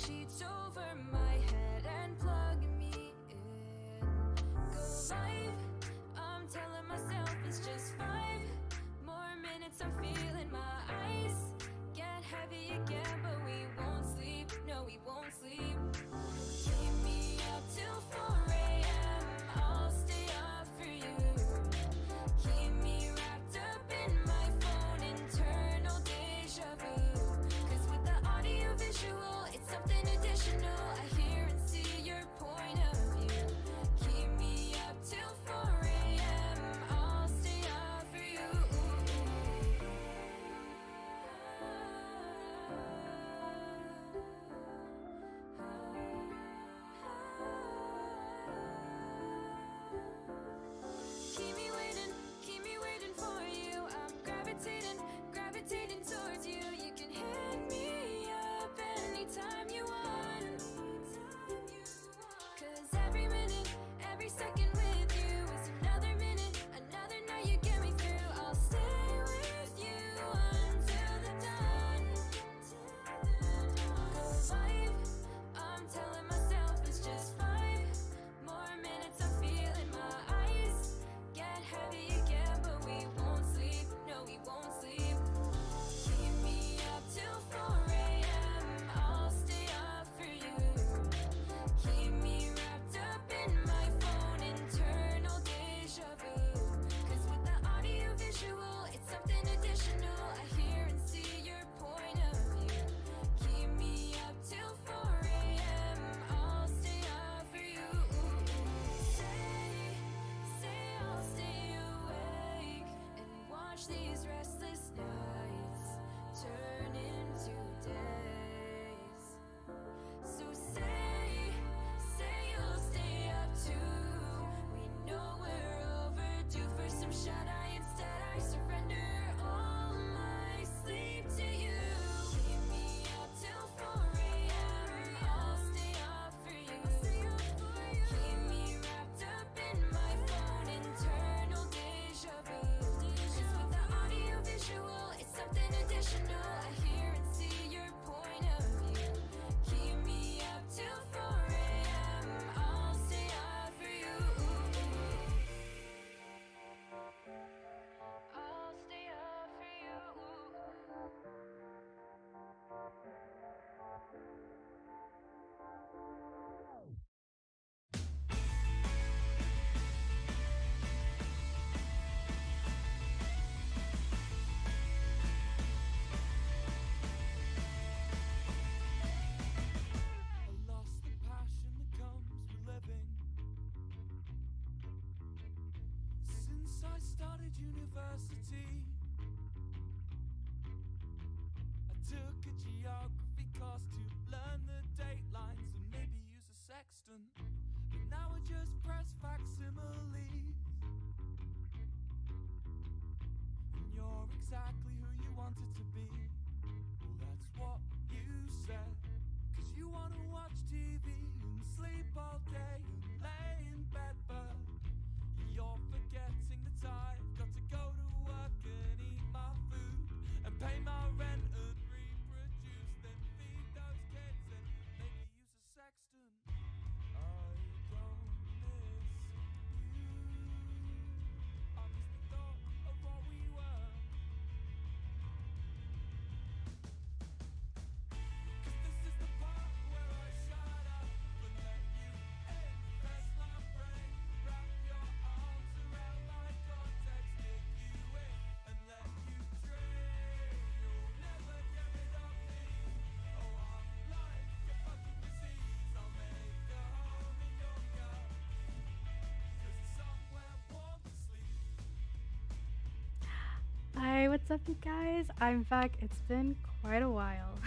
sheets over my head and plug me in. Go live, I'm telling myself it's just 5 more minutes. I'm feeling my eyes get heavy again, but we won't sleep, no we won't sleep. Keep me up till 4 a.m. I'll stay up for you. Keep me wrapped up in my phone, internal deja vu. Cause with the audio visual, it's something additional. I hear and see your point of view. Keep me up till 4 a.m. I'll stay up for you. Keep me waiting for you. I'm gravitating towards you. You can hit me up anytime you want. Cause every minute, every second with you is another minute, another night you get me through. I'll stay with you until the dawn. Go live, I'm telling myself it's just 5 more minutes. I'm feeling my eyes get heavy again, but we won't sleep, no we won't sleep. Keep me up till 4 a.m. I'll stay up for you. Keep me wrapped up in my phone, internal deja vu. Cause with the audio visual, it's something additional. I hear and see your point of view. Keep me up till 4 a.m. I'll stay up for you. Say I'll stay awake and watch these restless nights turn into days. So say you'll stay up too. We know we're overdue for some shut-eye. Instead I surrender all my sleep to you. Keep me up till 4 a.m. I'll stay up for you. Keep me wrapped up in my phone, internal deja vu. Cause with the audio visual, it's something additional. I hear and see your point of view. Keep me up till 4 a.m. I'll stay up for you. I'll stay up for you. I lost the passion that comes with living. Since I started university, I took a geography course to learn the datelines and maybe use a sextant. But now I just press facsimiles. And you're exactly who you wanted to be. Well, that's what you said. Cause you wanna watch TV and sleep all day and lay in bed, but you're forgetting that I've got to go to work and eat my food and pay my rent and reproduce, then feed those kids and maybe use a sextant. I don't miss you. I miss the thought of what we were. Cause this is the part where I shut up and let you in. Press my brain, wrap your arms around my cortex, stick you in and let you dream. You'll never get rid of me. Oh, I'm like a fucking disease. I'll make a home in your gut. Cause it's somewhere warm to sleep. Hi, what's up, you guys? I'm back. It's been quite a while.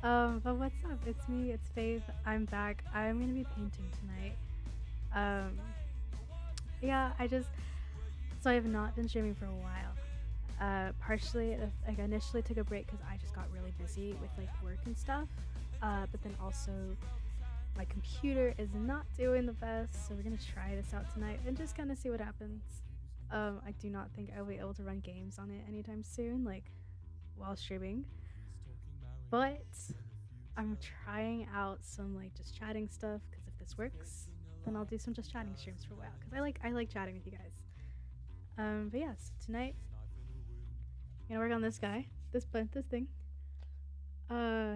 But what's up? It's me, it's Faith. I'm back. I'm gonna be painting tonight. Yeah, so I have not been streaming for a while. Partially, like, I initially took a break because I just got really busy with like work and stuff. But then also, my computer is not doing the best, so we're gonna try this out tonight and just kind of see what happens. I do not think I'll be able to run games on it anytime soon, like while streaming. But I'm trying out some like just chatting stuff because if this works, then I'll do some just chatting streams for a while because I like chatting with you guys. But yes, tonight I'm gonna work on this guy, this thing. Uh,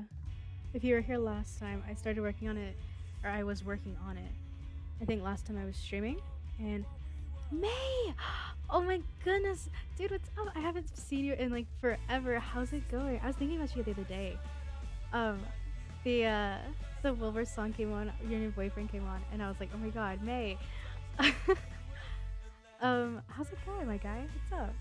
if you were here last time, I started working on it, or I was working on it. I think last time I was streaming, and May, oh my goodness, dude, what's up? I haven't seen you in like forever. How's it going? I was thinking about you the other day. Um, the Wilbur song came on, your new boyfriend came on, and I was like, oh my god, May. How's it going, my guy? What's up?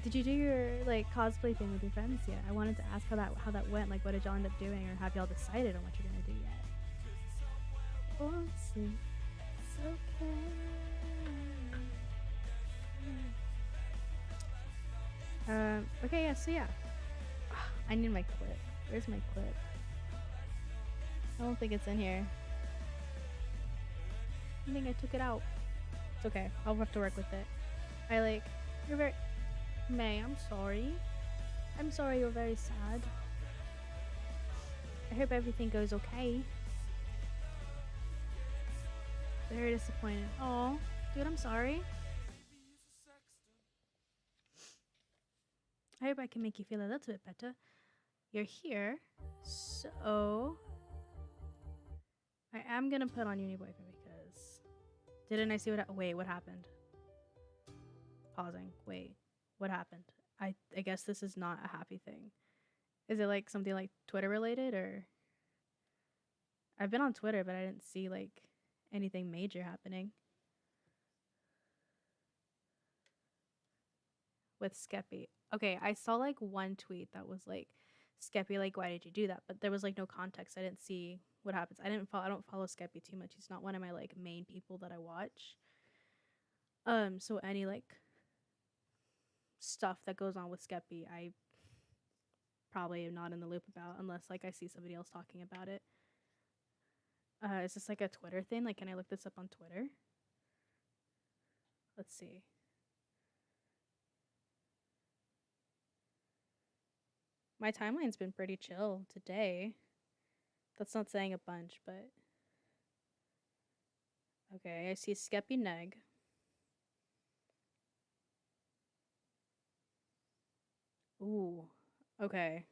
Did you do your like cosplay thing with your friends yet? I wanted to ask how that went. Like, what did y'all end up doing, or have y'all decided on what you're gonna do yet? Oh, let's see. It's okay. Okay, yeah. So yeah, I need my clip. Where's my clip? I don't think it's in here. I think I took it out. It's okay. I'll have to work with it. You're very. May, I'm sorry. I'm sorry you're very sad. I hope everything goes okay. Very disappointed. Oh, dude, I'm sorry. I hope I can make you feel a little bit better. You're here, so I am gonna put on Uni Boyfriend because didn't I see what? Wait, what happened? Pausing. Wait. What happened? I guess this is not a happy thing. Is it like something like Twitter related, or I've been on Twitter but I didn't see like anything major happening with Skeppy. Okay, I saw like one tweet that was like Skeppy, like, why did you do that? But there was like no context. I didn't see what happens. I don't follow Skeppy too much. He's not one of my like main people that I watch. So any like stuff that goes on with Skeppy, I probably am not in the loop about unless like I see somebody else talking about it. Is this like a Twitter thing? Like, can I look this up on Twitter? Let's see. My timeline's been pretty chill today. That's not saying a bunch, but okay, I see Skeppy Neg. Ooh, okay.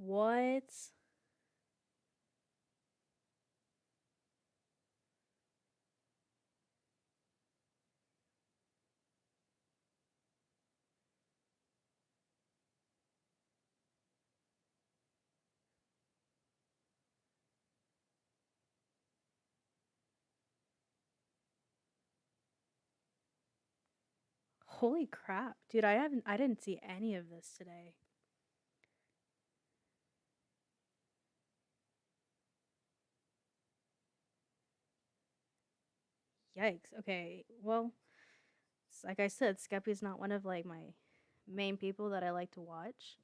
What? Holy crap, dude, I didn't see any of this today. Yikes. Okay, well, like I said, Skeppy's not one of like my main people that I like to watch.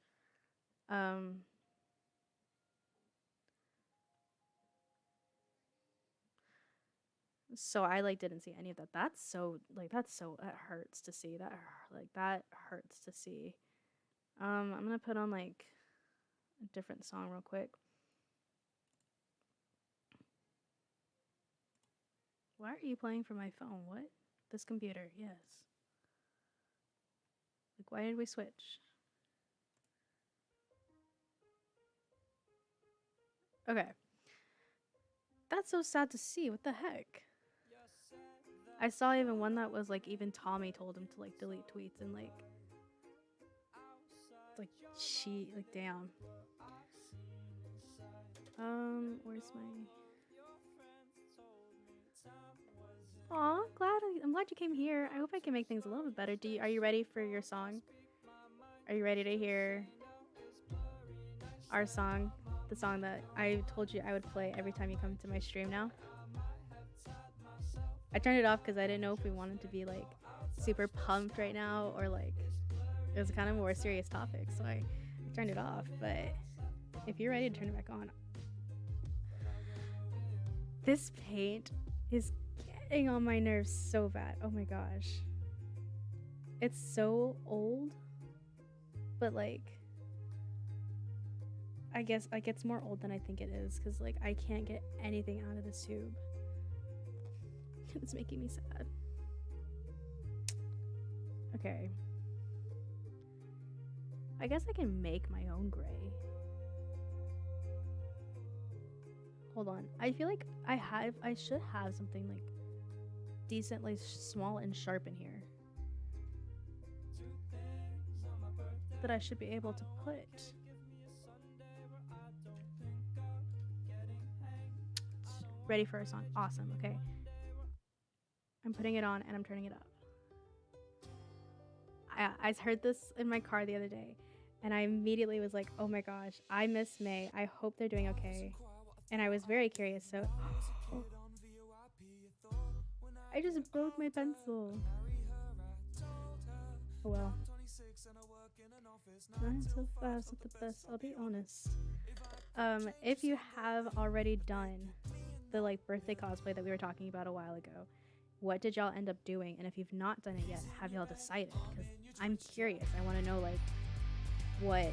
So I like didn't see any of that. That's so that hurts to see. That hurts to see. I'm gonna put on like a different song real quick. Why are you playing from my phone? What? This computer, yes. Like, why did we switch? Okay. That's so sad to see. What the heck? I saw even one that was like even Tommy told him to like delete tweets and like damn. Where's my Aw, I'm glad you came here. I hope I can make things a little bit better. Are you ready for your song? Are you ready to hear our song? The song that I told you I would play every time you come to my stream now? I turned it off because I didn't know if we wanted to be like super pumped right now, or like it was kind of a more serious topic, so I turned it off. But if you're ready to turn it back on, this paint is getting on my nerves so bad. Oh my gosh. It's so old, but like, I guess like it's more old than I think it is, because like I can't get anything out of this tube. It's making me sad. Okay. I guess I can make my own gray. Hold on. I feel like I should have something like decently small and sharp in here that I should be able to put. Ready for a song. Awesome. Okay. I'm putting it on and I'm turning it up. I heard this in my car the other day and I immediately was like, oh my gosh, I miss May. I hope they're doing okay. And I was very curious, so I just broke my pencil. Oh well. Not so fast at the best, I'll be honest. If you have already done the like birthday cosplay that we were talking about a while ago, what did y'all end up doing? And if you've not done it yet, have y'all decided? Because I'm curious. I want to know like what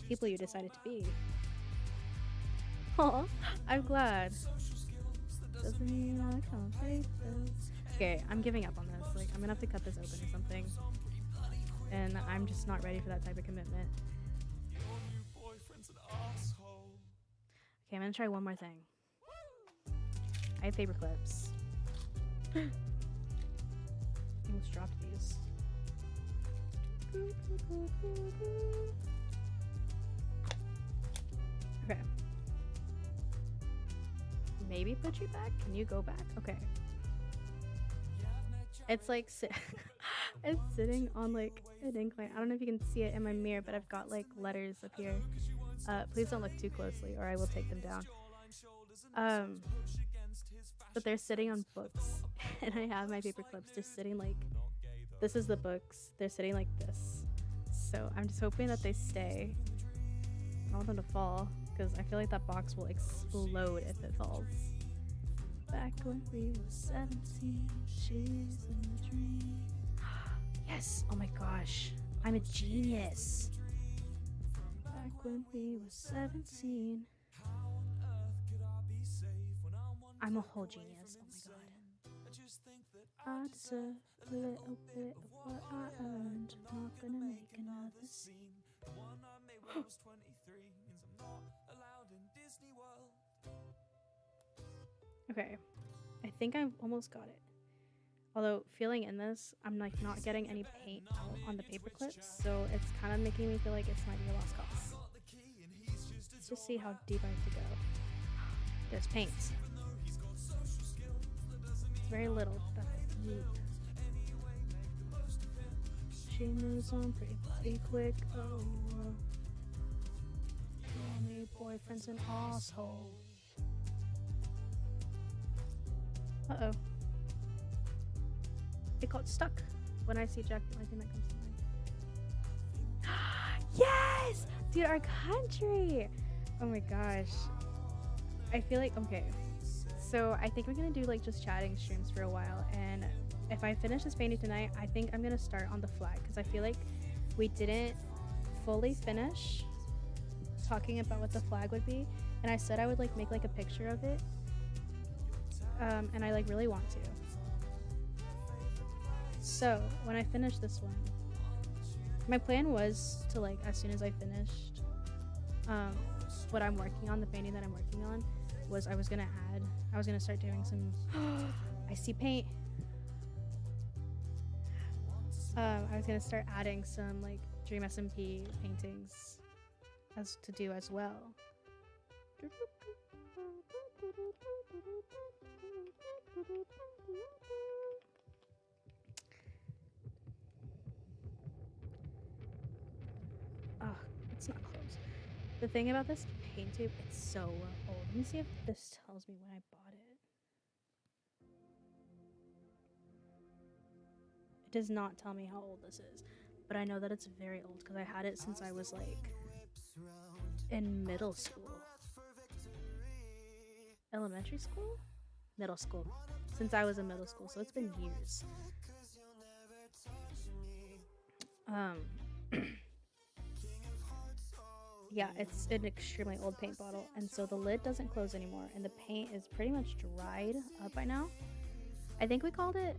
people you decided to be. Aw, I'm glad. Doesn't mean I can't pay bills. Okay, I'm giving up on this. Like, I'm gonna have to cut this open or something. And I'm just not ready for that type of commitment. Okay, I'm gonna try one more thing. I have paper clips. I almost dropped these. Okay. Maybe put you back? Can you go back? Okay. It's like it's sitting on like an incline. I don't know if you can see it in my mirror, but I've got like letters up here. Please don't look too closely or I will take them down. But they're sitting on books and I have my paper clips. They're sitting like, this is the books. They're sitting like this. So I'm just hoping that they stay. I don't want them to fall because I feel like that box will explode if it falls. Back when we were 17, she's in a dream. Yes! Oh my gosh. I'm a genius. Back when we were 17. I'm a whole genius. Oh my god. I deserve a little bit of what I earned. I'm not gonna make another scene. Okay, I think I've almost got it. Although feeling in this, I'm like not getting any paint out on the paper clips, so it's kind of making me feel like this might be a lost cause. Let's just see how deep I have to go. There's paint. It's very little, but that's deep. She moves on pretty quick. Oh, only boyfriend's an asshole. Uh-oh. It got stuck. When I see Jack, the only thing that comes to mind. Yes! Dude, our country! Oh my gosh. I feel like, okay. So I think we're gonna do like just chatting streams for a while, and if I finish this painting tonight, I think I'm gonna start on the flag, because I feel like we didn't fully finish talking about what the flag would be, and I said I would like make like a picture of it. And I like really want to. So when I finish this one, my plan was to like, as soon as I finished what I'm working on, the painting that I'm working on, was I was gonna start doing some I see paint. I was gonna start adding some like Dream SMP paintings to do as well. Oh, it's not close. The thing about this paint tube, it's so old. Let me see if this tells me when I bought it. does not tell me how old this is, but I know that it's very old because I had it since I was like in middle school. Elementary school? Middle school. Since I was in middle school, so it's been years. Um, yeah, it's an extremely old paint bottle, and so the lid doesn't close anymore, and the paint is pretty much dried up by now. I think we called it.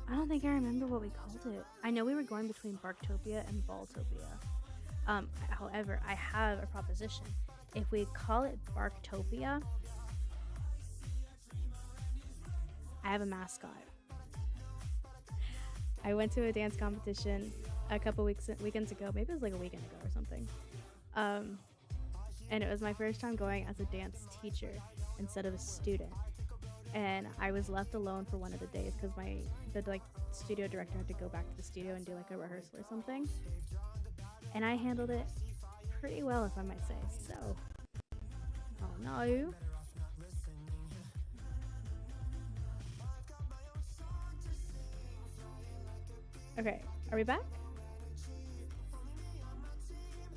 I don't think I remember what we called it. I know we were going between Barktopia and Balltopia. However, I have a proposition. If we call it Barktopia, I have a mascot. I went to a dance competition a couple weekends ago. Maybe it was like a weekend ago or something. And it was my first time going as a dance teacher instead of a student. And I was left alone for one of the days because the studio director had to go back to the studio and do like a rehearsal or something. And I handled it pretty well, if I might say. So, oh no. Okay, are we back?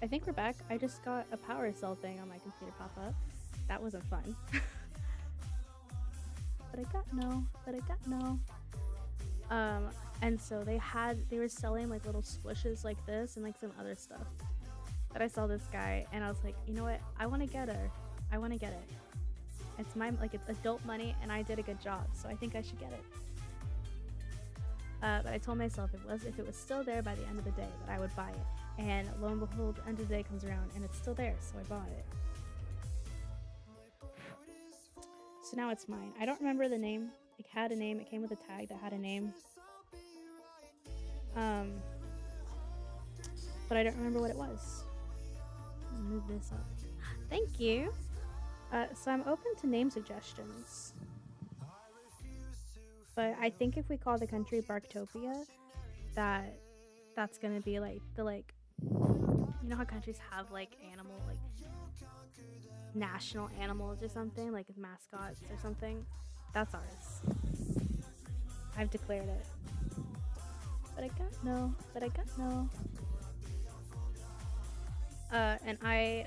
I think we're back. I just got a power cell thing on my computer pop up. That wasn't fun. But I got no. And so they were selling like little squishes like this and like some other stuff. But I saw this guy and I was like, you know what? I want to get her. I want to get it. It's it's adult money and I did a good job, so I think I should get it. But I told myself if it was still there by the end of the day that I would buy it. And lo and behold, the end of the day comes around and it's still there, so I bought it. So now it's mine. I don't remember the name. It had a name. It came with a tag that had a name. But I don't remember what it was. I'll move this up. Thank you. So I'm open to name suggestions. But I think if we call the country Barktopia, that's gonna be like you know how countries have like animal, like national animals or something, like mascots or something? That's ours. I've declared it. But I got no. And I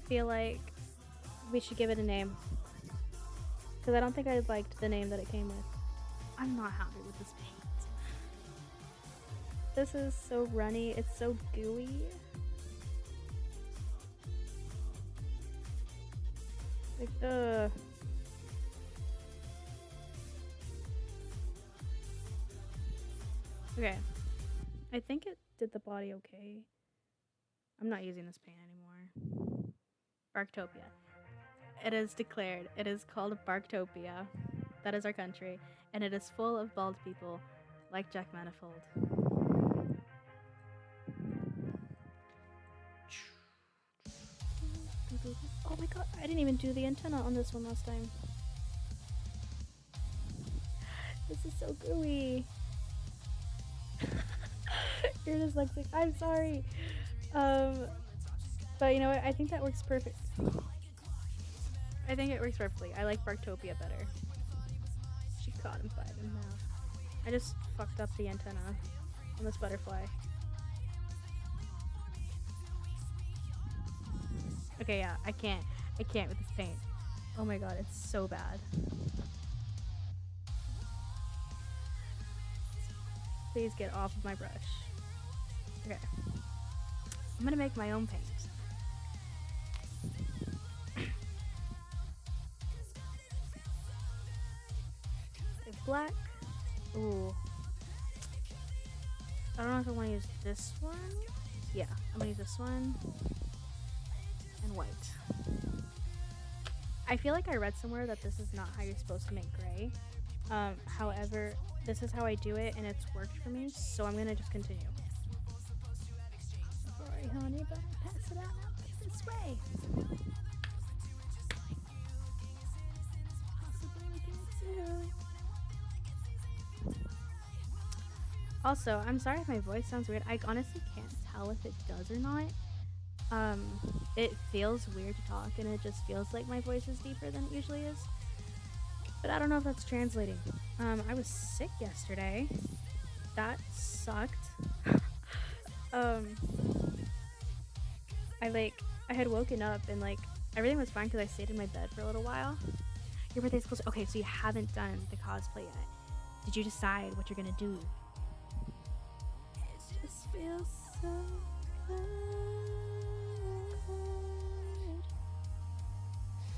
feel like we should give it a name. Because I don't think I liked the name that it came with. I'm not happy with this paint. This is so runny. It's so gooey. Like, Okay. I think it did the body okay. I'm not using this paint anymore. Barktopia. It is declared. It is called Barktopia. That is our country. And it is full of bald people like Jack Manifold. Oh my god, I didn't even do the antenna on this one last time. This is so gooey. You're dyslexic. I'm sorry. But you know what? I think that works perfect. I think it works perfectly. I like Barktopia better. She caught him by the mouth. I just fucked up the antenna on this butterfly. Okay, yeah, I can't with this paint. Oh my god, it's so bad. Please get off of my brush. Okay. I'm gonna make my own paint. Black. Ooh. I don't know if I want to use this one. Yeah, I'm gonna use this one. And white. I feel like I read somewhere that this is not how you're supposed to make gray. However, this is how I do it and it's worked for me, so I'm gonna just continue. Sorry, honey, but I pass it out this way. Also, I'm sorry if my voice sounds weird. I honestly can't tell if it does or not. It feels weird to talk and it just feels like my voice is deeper than it usually is. but I don't know if that's translating. I was sick yesterday. That sucked. um, I had woken up and like everything was fine because I stayed in my bed for a little while. Your birthday's close. Okay, so you haven't done the cosplay yet. Did you decide what you're gonna do? It just feels so good.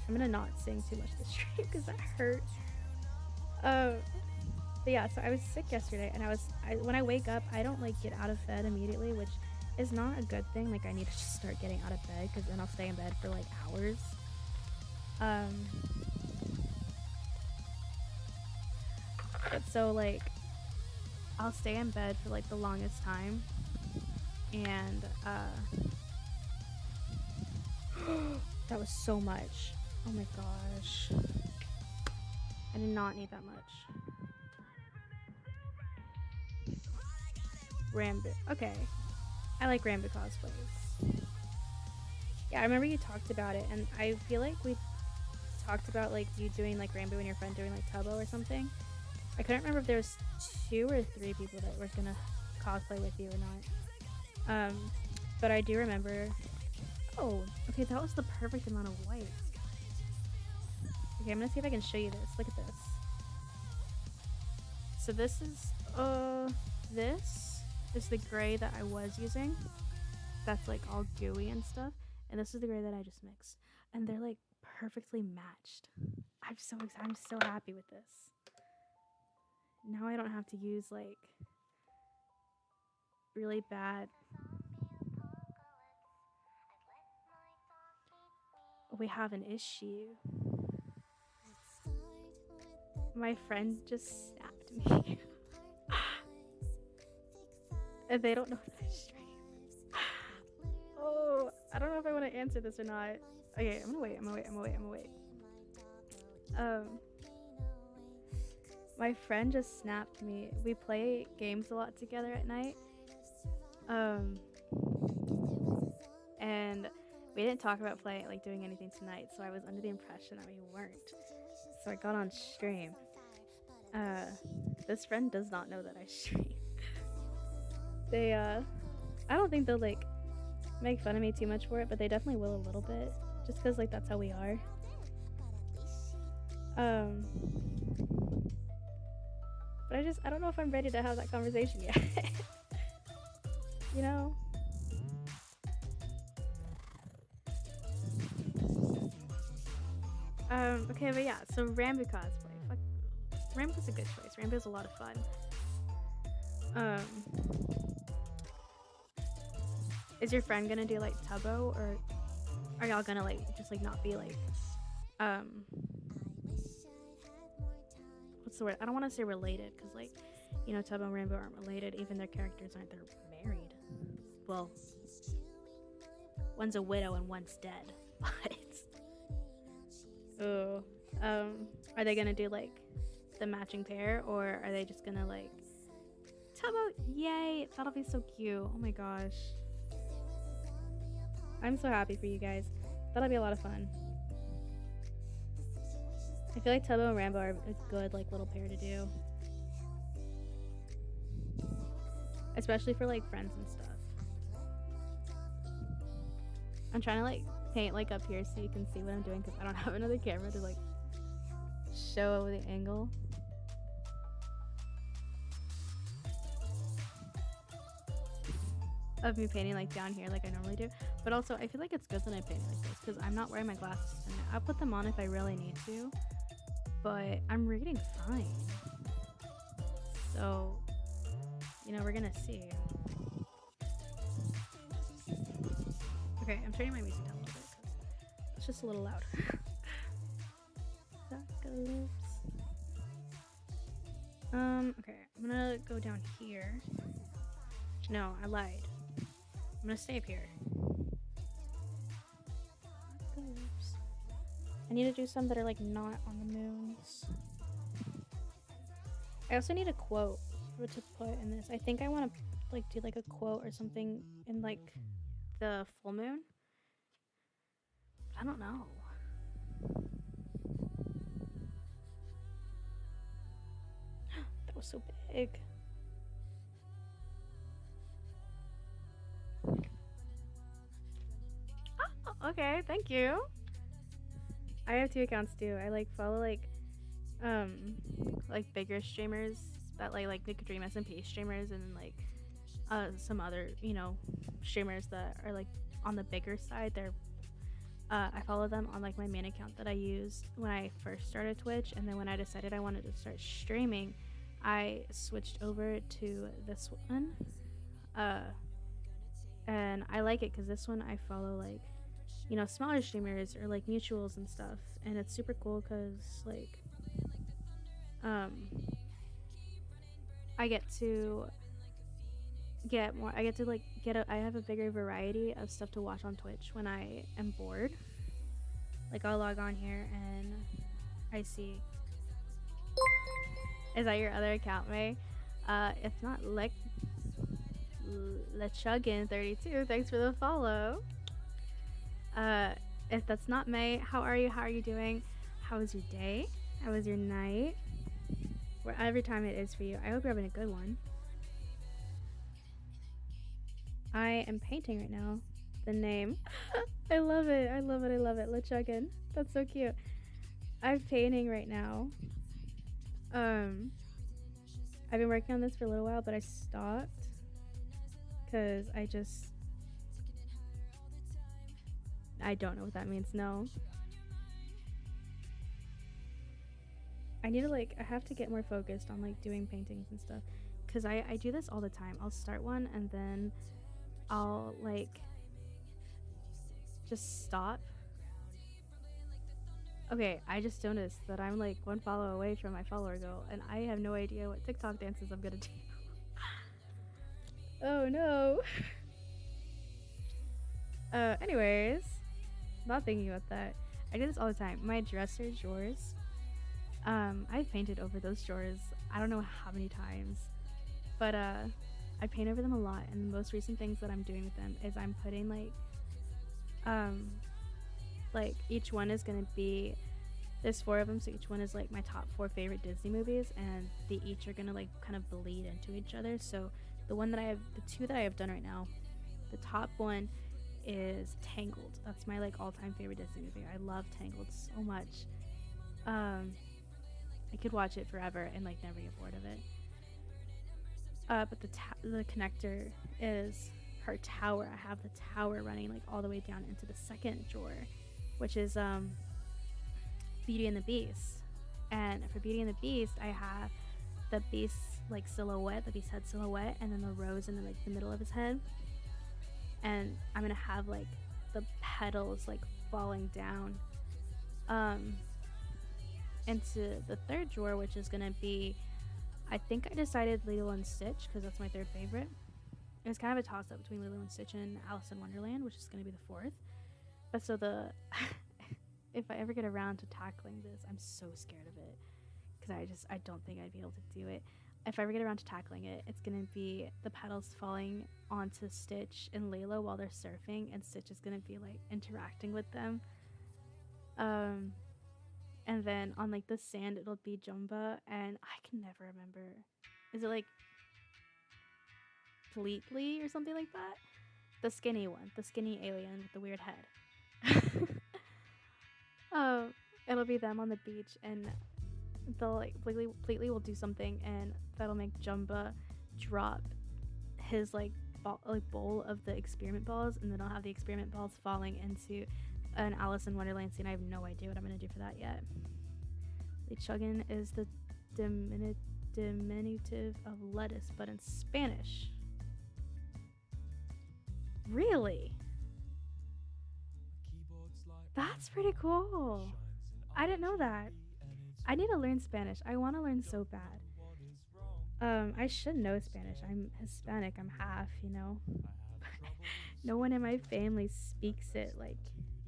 I'm gonna not sing too much this stream because that hurt. But yeah, so I was sick yesterday, and when I wake up, I don't like get out of bed immediately, which is not a good thing. Like I need to just start getting out of bed because then I'll stay in bed for like hours. But so like I'll stay in bed for like the longest time, and that was so much. Oh my gosh, I did not need that much. Rambo. Okay. I like Rambo cosplays. Yeah, I remember you talked about it, and I feel like we talked about like you doing like Rambo and your friend doing like Tubbo or something. I couldn't remember if there was 2 or 3 people that were gonna cosplay with you or not. But I do remember. Oh, okay, that was the perfect amount of white. Okay, I'm gonna see if I can show you this. Look at this. So this is the gray that I was using. That's like all gooey and stuff. And this is the gray that I just mixed. And they're like perfectly matched. I'm so excited. I'm so happy with this. Now I don't have to use like really bad. We have an issue. My friend just snapped me. And they don't know that I stream. Oh, I don't know if I want to answer this or not. Okay, I'm gonna wait. My friend just snapped me. We play games a lot together at night. And we didn't talk about doing anything tonight, so I was under the impression that we weren't. So I got on stream. This friend does not know that I stream. I don't think they'll like make fun of me too much for it, but they definitely will a little bit, just because like that's how we are. But I don't know if I'm ready to have that conversation yet. You know? Okay, but yeah, so Rambo cosplay. Rambo's a good choice. Rambo's a lot of fun. Is your friend gonna do like Tubbo, or are y'all gonna like just like not be like what's the word? I don't want to say related, because like, you know, Tubbo and Rambo aren't related. Even their characters aren't. They're married. Well, one's a widow and one's dead. But are they gonna do like the matching pair, or are they just gonna like Tubbo? Yay! That'll be so cute. Oh my gosh. I'm so happy for you guys. That'll be a lot of fun. I feel like Tubbo and Rambo are a good like little pair to do. Especially for like friends and stuff. I'm trying to like paint like up here so you can see what I'm doing, because I don't have another camera to like show the angle. Of me painting like down here like I normally do. But also I feel like it's good that I paint like this, because I'm not wearing my glasses tonight. I'll put them on if I really need to, but I'm reading fine. So, you know, we're gonna see. Okay, I'm turning my music down a little bit because it's just a little loud. Okay, I'm gonna go down here. No, I lied. I'm gonna stay up here. I need to do some that are like not on the moons. I also need a quote to put in this. I think I want to like do like a quote or something in like the full moon. I don't know. was so big. Oh, okay, thank you. I have two accounts too. I like follow like bigger streamers that like Dream SMP streamers, and then like some other streamers that are like on the bigger side. They're I follow them on like my main account that I used when I first started Twitch, and then when I decided I wanted to start streaming, I switched over to this one, and I like it because this one I follow like smaller streamers or like mutuals and stuff, and it's super cool because like I get to get more. I get to like I have a bigger variety of stuff to watch on Twitch when I am bored. Like I'll log on here and I see. Is that your other account, May? If not, LeChuggin32, thanks for the follow. If that's not May, how are you? How are you doing? How was your day? How was your night? Wherever time it is for you. I hope you're having a good one. I am painting right now. The name. I love it. I love it. I love it. LeChuggin. That's so cute. I'm painting right now. I've been working on this for a little while, but I stopped because I don't know what that means. No. I need to I have to get more focused on like doing paintings and stuff, because I do this all the time. I'll start one and then I'll like just stop. Okay, I just noticed that I'm like one follow away from my follower goal, and I have no idea what TikTok dances I'm gonna do. Oh no. Anyways, not thinking about that. I do this all the time. My dresser drawers, I've painted over those drawers I don't know how many times, but I paint over them a lot, and the most recent things that I'm doing with them is I'm putting like each one is gonna be, there's 4 of them, so each one is like my top 4 favorite Disney movies, and they each are gonna like kind of bleed into each other. So the 2 that I have done right now, the top one is Tangled. That's my like all-time favorite Disney movie. I love Tangled so much. I could watch it forever and like never get bored of it. But the connector is her tower. I have the tower running like all the way down into the second drawer, which is Beauty and the Beast. And for Beauty and the Beast, I have the Beast like silhouette, the Beast head silhouette, and then the rose in like the middle of his head. And I'm gonna have like the petals like falling down into the third drawer, which is gonna be, I think I decided Lilo and Stitch because that's my 3rd favorite. It was kind of a toss-up between Lilo and Stitch and Alice in Wonderland, which is going to be the 4th. But so if I ever get around to tackling this, I'm so scared of it because I don't think I'd be able to do it. If I ever get around to tackling it, it's going to be the petals falling onto Stitch and Layla while they're surfing, and Stitch is going to be like interacting with them. And then on like the sand, it'll be Jumba, and I can never remember. Is it like Fleetly or something like that? The skinny one, the skinny alien with the weird head. It'll be them on the beach, and they'll like Fleetly will do something, and that'll make Jumba drop his like bowl of the experiment balls, and then I'll have the experiment balls falling into an Alice in Wonderland scene. I have no idea what I'm gonna do for that yet. LeChuggin is the diminutive of lettuce, but in Spanish. Really? That's pretty cool. I didn't know that. I need to learn Spanish. I want to learn so bad. I should know Spanish. I'm Hispanic. I'm half, No one in my family speaks it like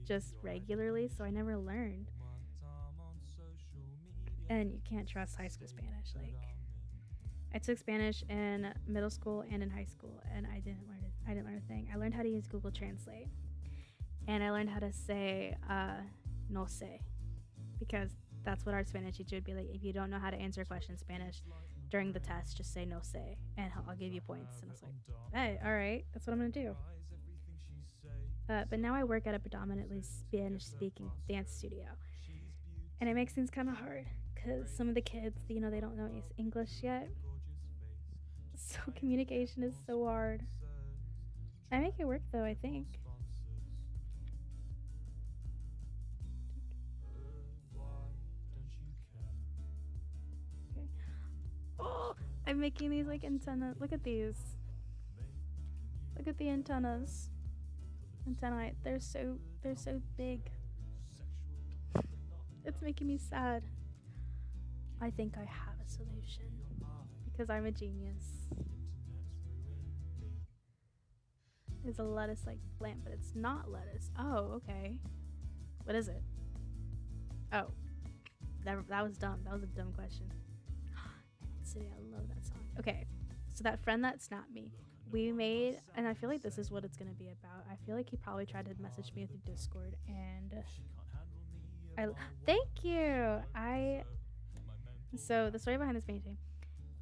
just regularly, so I never learned. And you can't trust high school Spanish. Like, I took Spanish in middle school and in high school, and I didn't learn it. I didn't learn a thing. I learned how to use Google Translate, and I learned how to say no sé, because that's what our Spanish teacher would be like. If you don't know how to answer a question in Spanish, during the test, just say no say, and I'll give you points. And I was like, hey, all right, that's what I'm gonna do. But now I work at a predominantly Spanish speaking dance studio, and it makes things kind of hard because some of the kids, they don't know English yet. So communication is so hard. I make it work though, I think. Okay. Oh, I'm making these like antennas. Look at these. Look at the antennas. Antennae. They're so big. It's making me sad. I think I have a solution because I'm a genius. It's a lettuce-like plant, but it's not lettuce. Oh, okay. What is it? Oh, that was dumb. That was a dumb question. City, I love that song. Okay, so that friend that snapped me, we made, and I feel like this is what it's gonna be about. I feel like he probably tried to message me through Discord, and thank you. So the story behind this painting,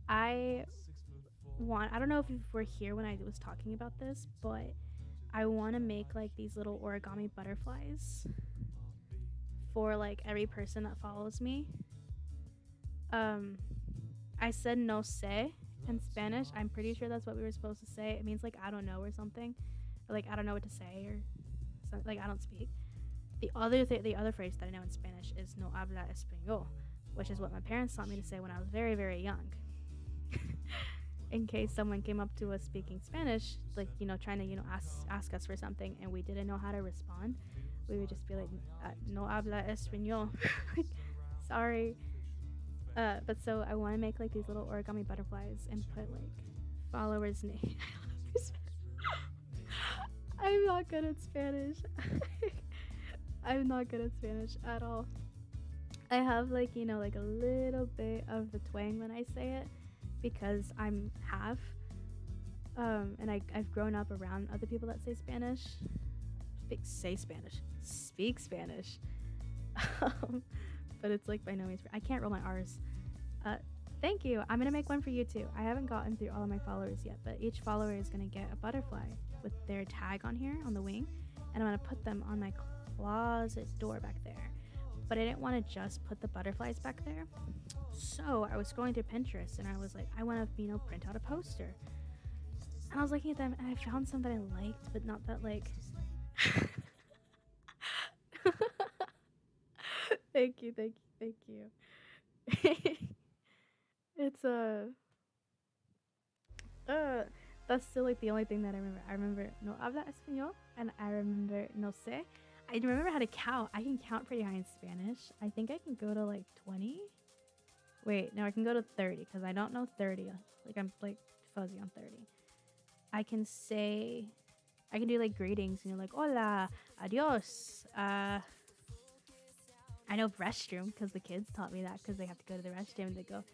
I don't know if you were here when I was talking about this, but I want to make like these little origami butterflies for like every person that follows me. I said no sé in Spanish. I'm pretty sure that's what we were supposed to say. It means like I don't know or something, or like I don't know what to say, or something, like I don't speak. The other phrase that I know in Spanish is no habla español, which is what my parents taught me to say when I was very, very young. In case someone came up to us speaking Spanish, like, trying to, ask us for something and we didn't know how to respond, we would just be like, no habla español. Like, sorry. But so I want to make like these little origami butterflies and put like followers' name. I'm not good at Spanish. I'm not good at Spanish at all. I have like, like a little bit of the twang when I say it because I'm half. And I've grown up around other people that say Spanish. Speak Spanish. But it's like by no means. I can't roll my R's. Thank you. I'm going to make one for you too. I haven't gotten through all of my followers yet, but each follower is going to get a butterfly with their tag on here on the wing. And I'm going to put them on my closet door back there. But I didn't want to just put the butterflies back there. So I was scrolling through Pinterest and I was like, I want to, print out a poster. And I was looking at them and I found some that I liked, but not that like... Thank you. It's that's still like the only thing that I remember. I remember no habla español and I remember no sé. I remember how to count. I can count pretty high in Spanish. I think I can go to like 20. Wait, no, I can go to 30 because I don't know 30. Like I'm like fuzzy on 30. I can do like greetings, like hola, adios. I know restroom because the kids taught me that because they have to go to the restroom and they go.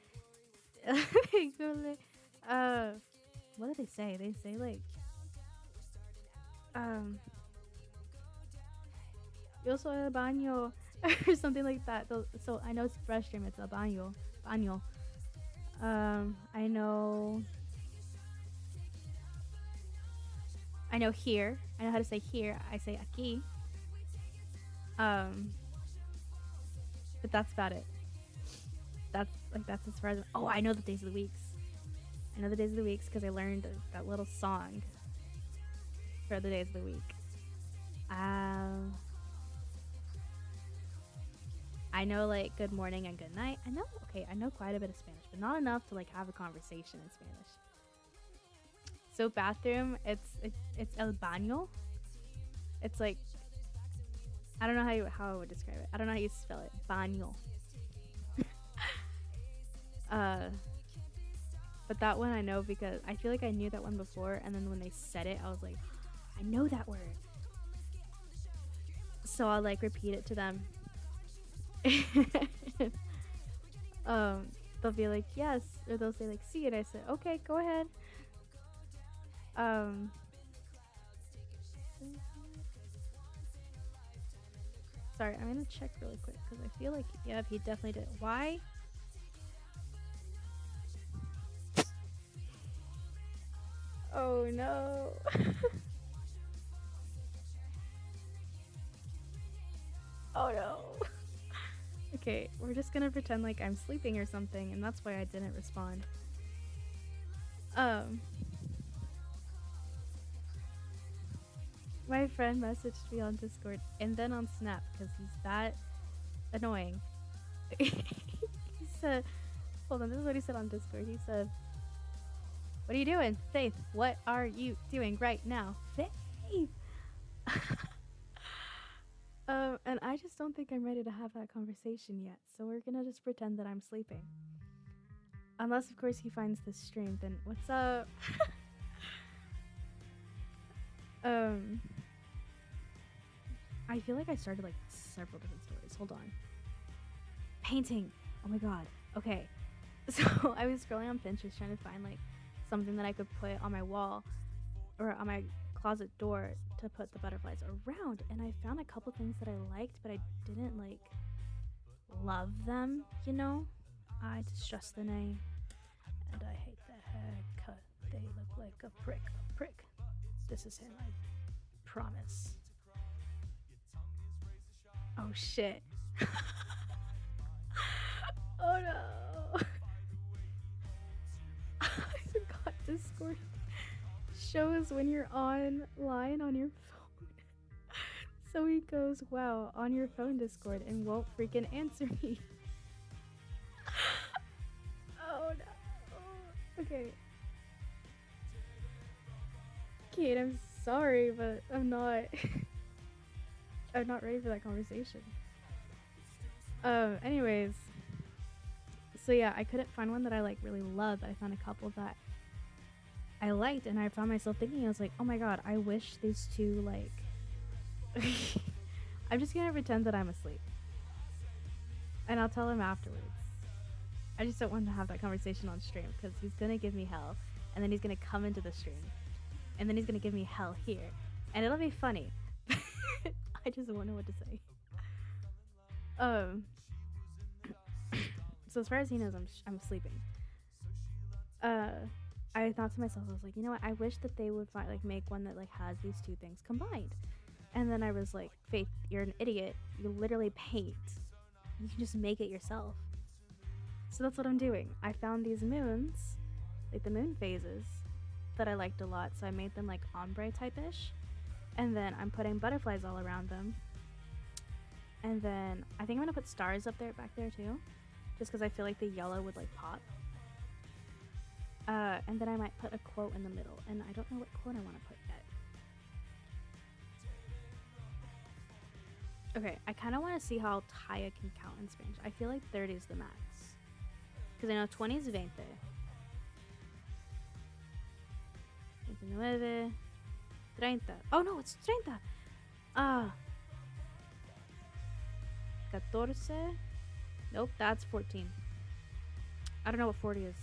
What do they say? They say like yo soy el baño or something like that. So I know it's restroom. It's el baño. I know here. I know how to say here. I say aquí. But that's about it. That's as far as. Oh, I know the days of the weeks. I know the days of the weeks because I learned that little song for the days of the week. I know like good morning and good night. I know quite a bit of Spanish, but not enough to like have a conversation in Spanish. So bathroom, it's el baño. It's like I don't know how I would describe it. I don't know how you spell it. Baño. But that one I know because I feel like I knew that one before, and then when they said it, I was like, I know that word. So I'll like repeat it to them. They'll be like yes, or they'll say like see, and I said okay, go ahead. Sorry, I'm gonna check really quick because I feel like yeah, he definitely did. Why? Oh no. Oh no. Okay, we're just gonna pretend like I'm sleeping or something, and that's why I didn't respond. Um, my friend messaged me on Discord and then on Snap because he's that annoying. He said, hold on, this is what he said on Discord. He said, "What are you doing? Faith, what are you doing right now? Faith!" And I just don't think I'm ready to have that conversation yet, so we're gonna just pretend that I'm sleeping. Unless, of course, he finds this stream, then what's up? I feel like I started like several different stories. Hold on. Painting! Oh my god. Okay. So I was scrolling on Pinterest trying to find like something that I could put on my wall or on my closet door to put the butterflies around, and I found a couple things that I liked, but I didn't like love them, you know? I distrust the name, and I hate the haircut. They look like a prick. This is him, I promise. Oh shit. Oh no. I forgot Discord shows when you're online on your phone. So he goes, wow, on your phone Discord, and won't freaking answer me. Oh no. Okay. Kate, I'm sorry, but I'm not I'm not ready for that conversation. Anyways. So yeah, I couldn't find one that I like really loved, but I found a couple that I liked, and I found myself thinking, I was like, oh my god, I wish these two like I'm just gonna pretend that I'm asleep. And I'll tell him afterwards. I just don't want to have that conversation on stream because he's gonna give me hell, and then he's gonna come into the stream, and then he's gonna give me hell here, and it'll be funny. I just don't know what to say. So as far as he knows, I'm sleeping. I thought to myself, I was like, you know what? I wish that they would make one that like has these two things combined. And then I was like, Faith, you're an idiot. You literally paint. You can just make it yourself. So that's what I'm doing. I found these moons, like the moon phases, that I liked a lot. So I made them like ombre type-ish. And then I'm putting butterflies all around them. And then I think I'm gonna put stars up there, back there too, just because I feel like the yellow would like pop. And then I might put a quote in the middle, and I don't know what quote I want to put yet. Okay, I kind of want to see how Taya can count in Spanish. I feel like 30 is the max, because I know 20 is 20. 29, 30. Oh no, it's 30. 14. Nope, that's 14. I don't know what 40 is.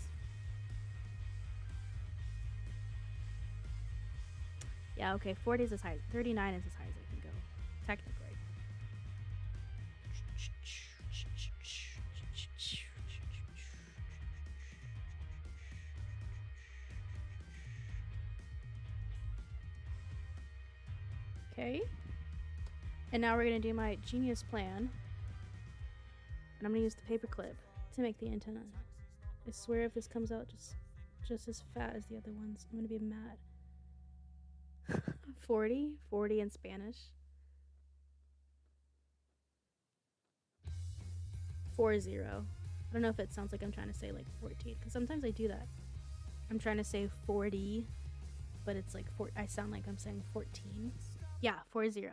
Yeah, okay, 40 is as high. 39 is as high as I can go, technically. Okay. And now we're gonna do my genius plan. And I'm gonna use the paper clip to make the antenna. I swear if this comes out just as fat as the other ones, I'm gonna be mad. 40 in Spanish. 40. I don't know if it sounds like I'm trying to say like 14, because sometimes I do that. I'm trying to say 40, but it's like I sound like I'm saying 14. Yeah, 40.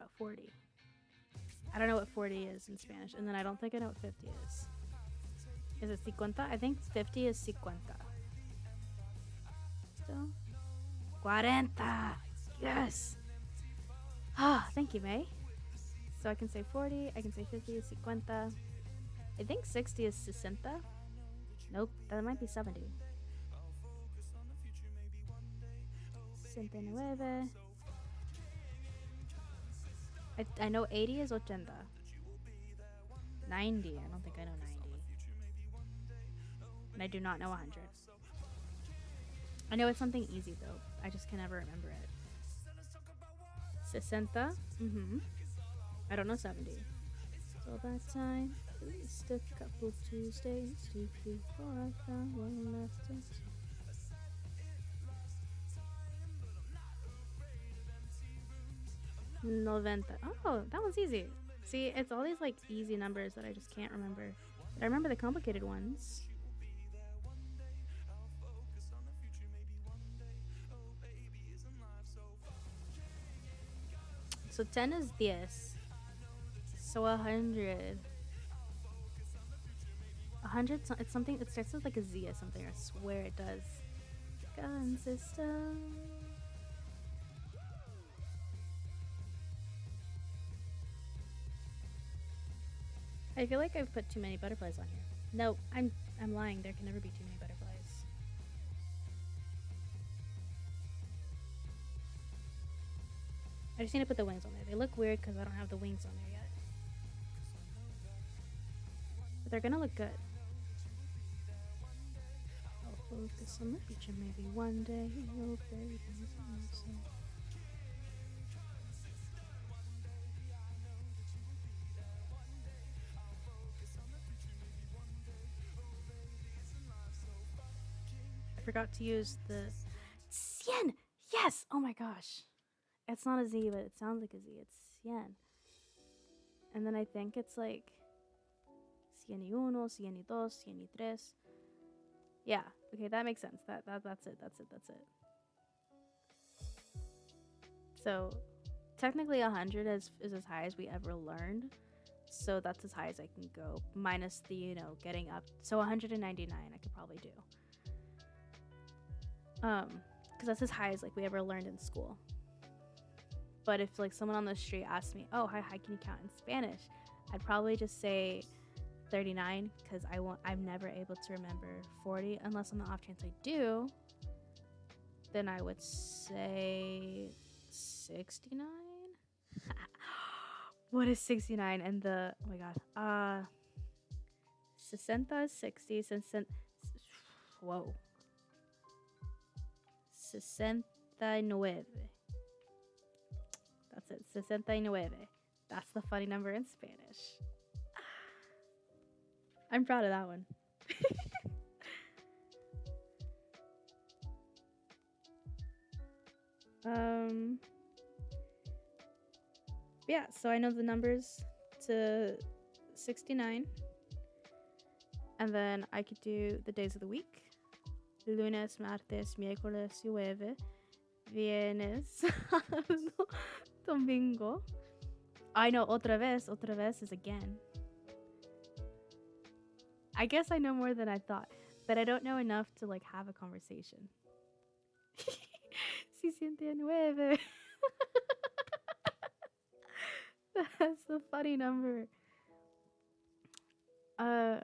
I don't know what 40 is in Spanish, and then I don't think I know what 50 is. Is it 50? I think 50 is 50. Still? 40. Yes! Ah, thank you, May. So I can say 40, I can say 50 is 50. I think 60 is 60. Nope, that might be 70. 69. I know 80 is 80. 90, I don't think I know 90. And I do not know 100. I know it's something easy though. I just can never remember it. 60. Mm-hmm. I don't know 70. So that time, at least a couple Tuesdays to before I found one left to 90. Oh, that one's easy. See, it's all these like easy numbers that I just can't remember. But I remember the complicated ones. So 10 is 10. So 100. 100, it's something, it starts with like a Z or something. I swear it does. Gun system. I feel like I've put too many butterflies on here. No, I'm lying. There can never be too many butterflies. I just need to put the wings on there. They look weird because I don't have the wings on there yet. But they're gonna look good. I'll focus on the future maybe one day. Oh, baby. I forgot to use the cien. Yes. Oh my gosh. It's not a Z, but it sounds like a Z. It's cien. And then I think it's like cien y uno, cien y dos, cien y tres. Yeah. Okay, that makes sense. That's it. That's it. So technically 100 is as high as we ever learned. So that's as high as I can go, minus the, getting up. So 199 I could probably do. Because that's as high as like we ever learned in school. But if like someone on the street asked me, oh, how high can you count in Spanish? I'd probably just say 39 because I'm never able to remember 40 unless on the off chance I do. Then I would say 69. What is 69? And the, oh my god, 60 is 60. Whoa. 69. That's it. 69. That's the funny number in Spanish. I'm proud of that one. Yeah, so I know the numbers to 69. And then I could do the days of the week. Lunes, martes, miércoles, jueves, viernes, domingo. I know otra vez is again. I guess I know more than I thought, but I don't know enough to like have a conversation. 69. That's a funny number. I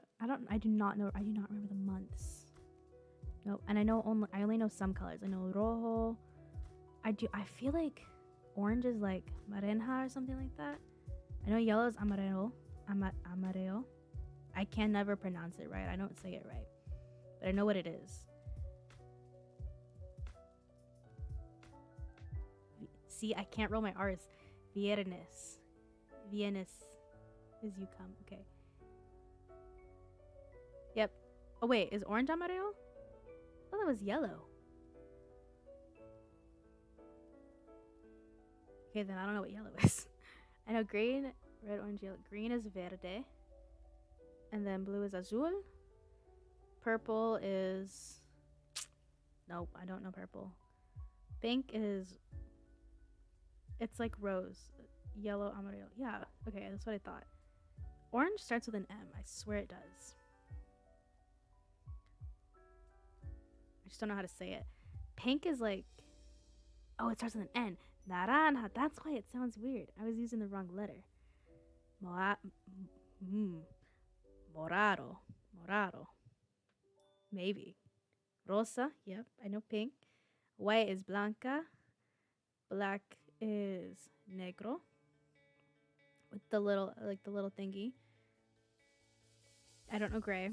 do not remember the months. Nope. And I only know some colors. I know rojo. I feel like orange is like naranja or something like that. I know yellow is amarillo. Amarillo. I can never pronounce it right. I don't say it right. But I know what it is. See, I can't roll my R's. Viernes. Viernes is you come. Okay. Yep. Oh wait, is orange amarillo? I thought that was yellow. Okay, then I don't know what yellow is. I know green, red, orange, yellow. Green is verde. And then blue is azul. Purple is... Nope, I don't know purple. Pink is... It's like rose. Yellow, amarillo. Yeah, okay, that's what I thought. Orange starts with an M. I swear it does. I just don't know how to say it. Pink is like... Oh, it starts with an N. Naranja. That's why it sounds weird. I was using the wrong letter. Morado. Maybe. Rosa. Yep, I know pink. White is blanca. Black is negro. With the little, like the little thingy. I don't know gray.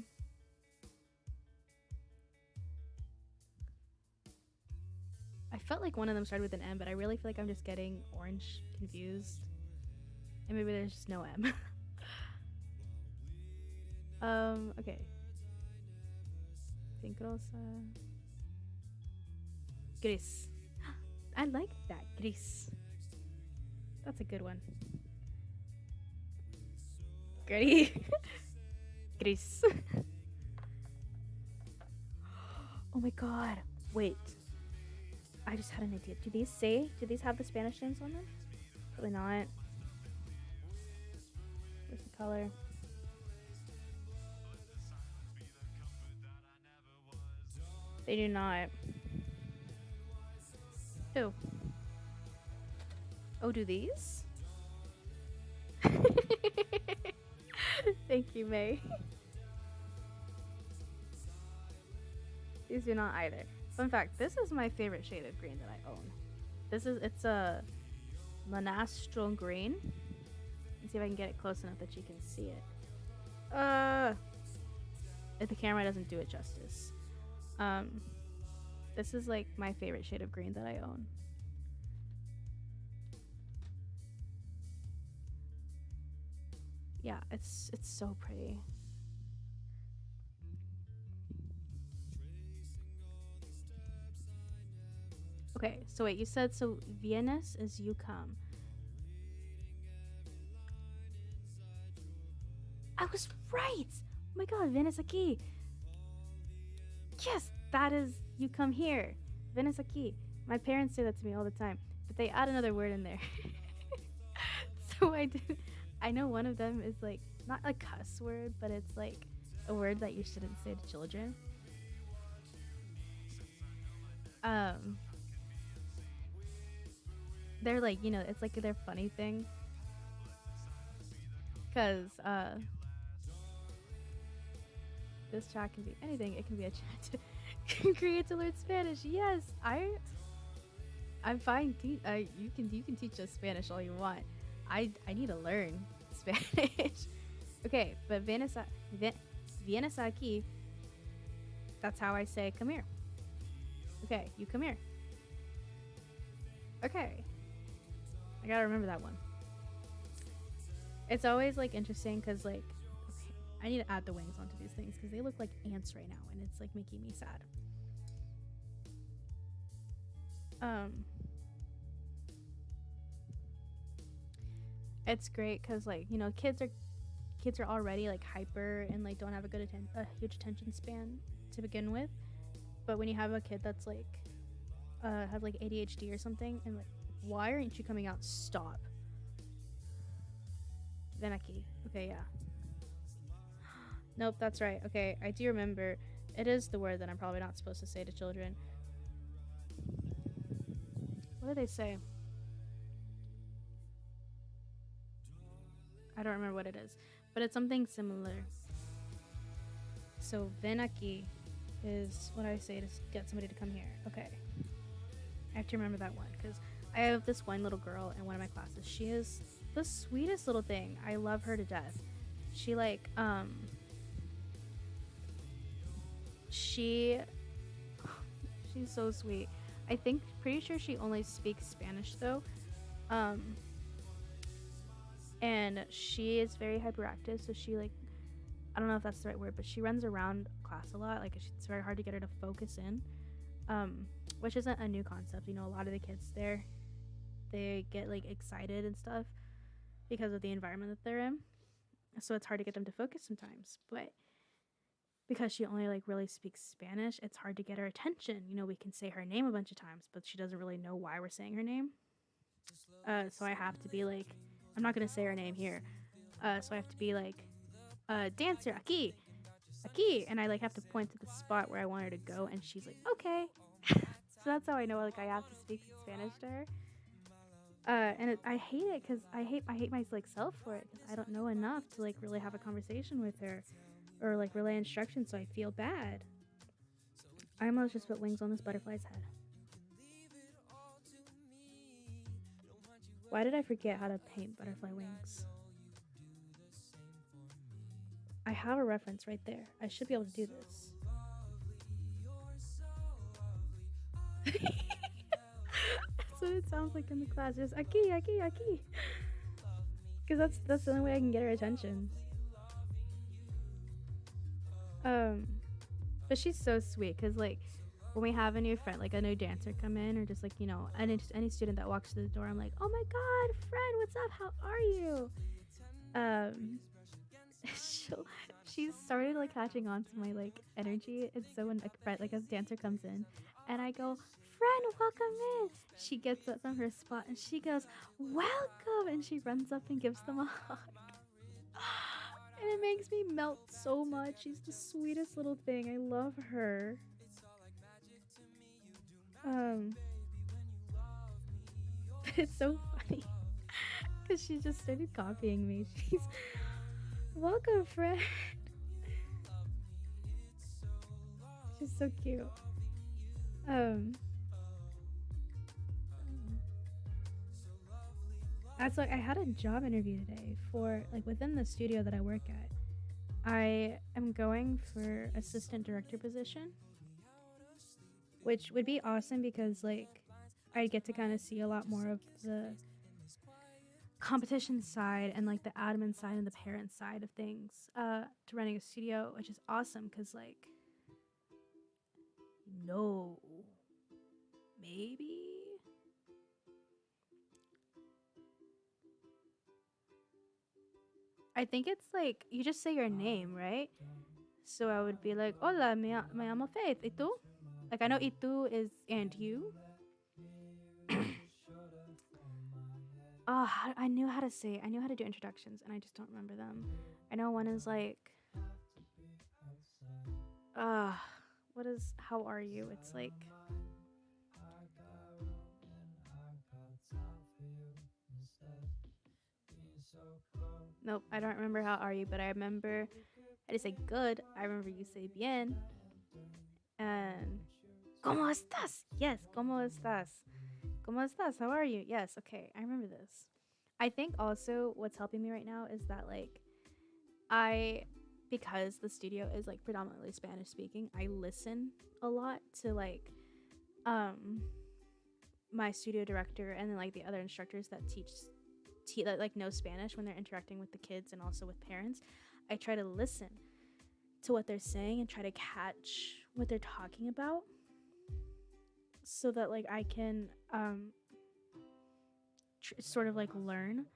felt like one of them started with an M, but I really feel like I'm just getting orange confused. And maybe there's just no M. Okay. Pink rosa. Gris. I like that. Gris. That's a good one. Gris. Gris. Oh my god. Wait. I just had an idea. Do these have the Spanish names on them? Probably not. Where's the color? They do not. Oh. Oh, do these? Thank you, May. These do not either. Fun fact, this is my favorite shade of green that I own. It's a Monastral green. Let's see if I can get it close enough that you can see it. If the camera doesn't do it justice. This is like my favorite shade of green that I own. Yeah, it's so pretty. Okay, so wait, you said so Vienes is you come. I was right! Oh my god, Vienes aquí. Yes, that is you come here. Vienes aquí. My parents say that to me all the time, but they add another word in there. So I know one of them is like not a cuss word, but it's like a word that you shouldn't say to children. They're like, you know, it's like their funny thing. Cause this chat can be anything. It can be a chat to create to learn Spanish. Yes, I'm fine. You can teach us Spanish all you want. I need to learn Spanish. Okay, but vienes aquí. That's how I say come here. Okay, you come here. Okay. I gotta remember that one. It's always like interesting because like, okay, I need to add the wings onto these things because they look like ants right now and it's like making me sad. It's great because like, you know, kids are already like hyper and like don't have a huge attention span to begin with. But when you have a kid that's like has like ADHD or something and like, why aren't you coming out? Stop. Ven aquí. Okay, yeah. Nope, that's right. Okay, I do remember. It is the word that I'm probably not supposed to say to children. What do they say? I don't remember what it is, but it's something similar. So ven aquí is what I say to get somebody to come here. Okay. I have to remember that one because I have this one little girl in one of my classes. She is the sweetest little thing. I love her to death. She like she's so sweet. Pretty sure she only speaks Spanish though. And she is very hyperactive, so she like, I don't know if that's the right word, but she runs around class a lot. Like it's very hard to get her to focus in, which isn't a new concept. You know, a lot of the kids there, they get like excited and stuff because of the environment that they're in. So it's hard to get them to focus sometimes. But because she only like really speaks Spanish, it's hard to get her attention. You know, we can say her name a bunch of times, but she doesn't really know why we're saying her name. So I have to be like, I'm not gonna say her name here. So I have to be like, dancer, aquí, and I like have to point to the spot where I want her to go, and she's like, okay. So that's how I know like I have to speak Spanish to her. And I hate it because I hate my like self for it because I don't know enough to like really have a conversation with her or like relay instructions, so I feel bad. I almost just put wings on this butterfly's head. Why did I forget how to paint butterfly wings? I have a reference right there. I should be able to do this. what it sounds like in the class. Just aki, aki, aki. Because that's the only way I can get her attention. But she's so sweet. Because like when we have a new friend, like a new dancer come in, or just like any student that walks through the door, I'm like, oh my god, friend, what's up? How are you? She's started like catching on to my like energy, and so when a dancer comes in and I go, friend, welcome in, she gets up from her spot and she goes, welcome, and she runs up and gives them a hug. And it makes me melt so much. She's the sweetest little thing. I love her. It's so funny because she just started copying me. She's welcome, friend. She's so cute. That's like I had a job interview today for like within the studio that I work at. I am going for assistant director position, which would be awesome because like I get to kind of see a lot more of the competition side and like the admin side and the parent side of things to running a studio, which is awesome because like maybe I think it's like you just say your name, right? So I would be like, hola, me llamo Faith. ¿Y tú? Like I know ¿y tú is and you. Oh, I knew how to say. I knew how to do introductions, and I just don't remember them. I know one is like, what is? How are you? It's like. Nope, I don't remember how are you, but I remember I just say good. I remember you say bien. And ¿Cómo estás? Yes, ¿cómo estás? ¿Cómo estás? How are you? Yes, okay, I remember this. I think also what's helping me right now is that like because the studio is like predominantly Spanish speaking, I listen a lot to like my studio director and then like the other instructors that that like know Spanish when they're interacting with the kids and also with parents. I try to listen to what they're saying and try to catch what they're talking about so that like I can sort of like learn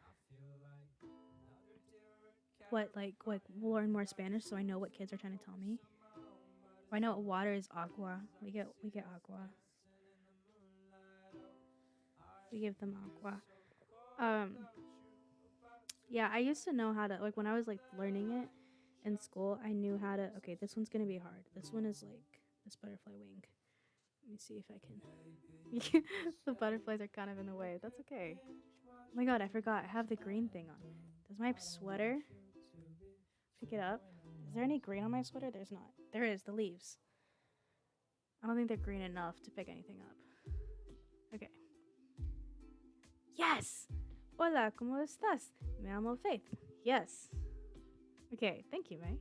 learn more Spanish so I know what kids are trying to tell me. I know what water is agua. We get agua. We give them agua. Yeah, I used to know how to, like, when I was, like, learning it in school, I knew how to, okay, this one's gonna be hard. This one is, like, this butterfly wing. Let me see if I can. The butterflies are kind of in the way. That's okay. Oh my god, I forgot. I have the green thing on. Does my sweater pick it up? Is there any green on my sweater? There's not. There is, the leaves. I don't think they're green enough to pick anything up. Okay. Yes! Hola, ¿cómo estás? Me llamo Faith. Yes. Okay, thank you, May.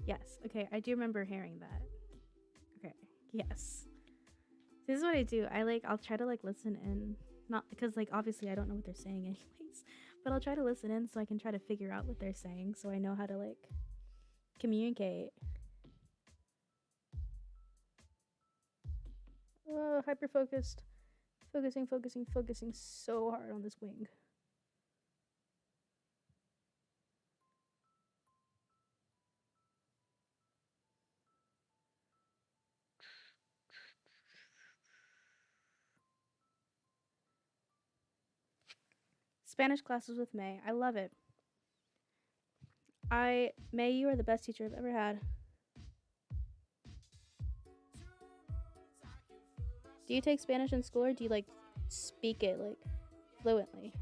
Yes, okay, I do remember hearing that. Okay, yes. This is what I do. I'll try to, like, listen in. Not because, like, obviously I don't know what they're saying anyways. But I'll try to listen in so I can try to figure out what they're saying so I know how to, like, communicate. Oh, hyper-focused. Focusing so hard on this wing. Spanish classes with May. I love it. May, you are the best teacher I've ever had. Do you take Spanish in school or do you like speak it like fluently?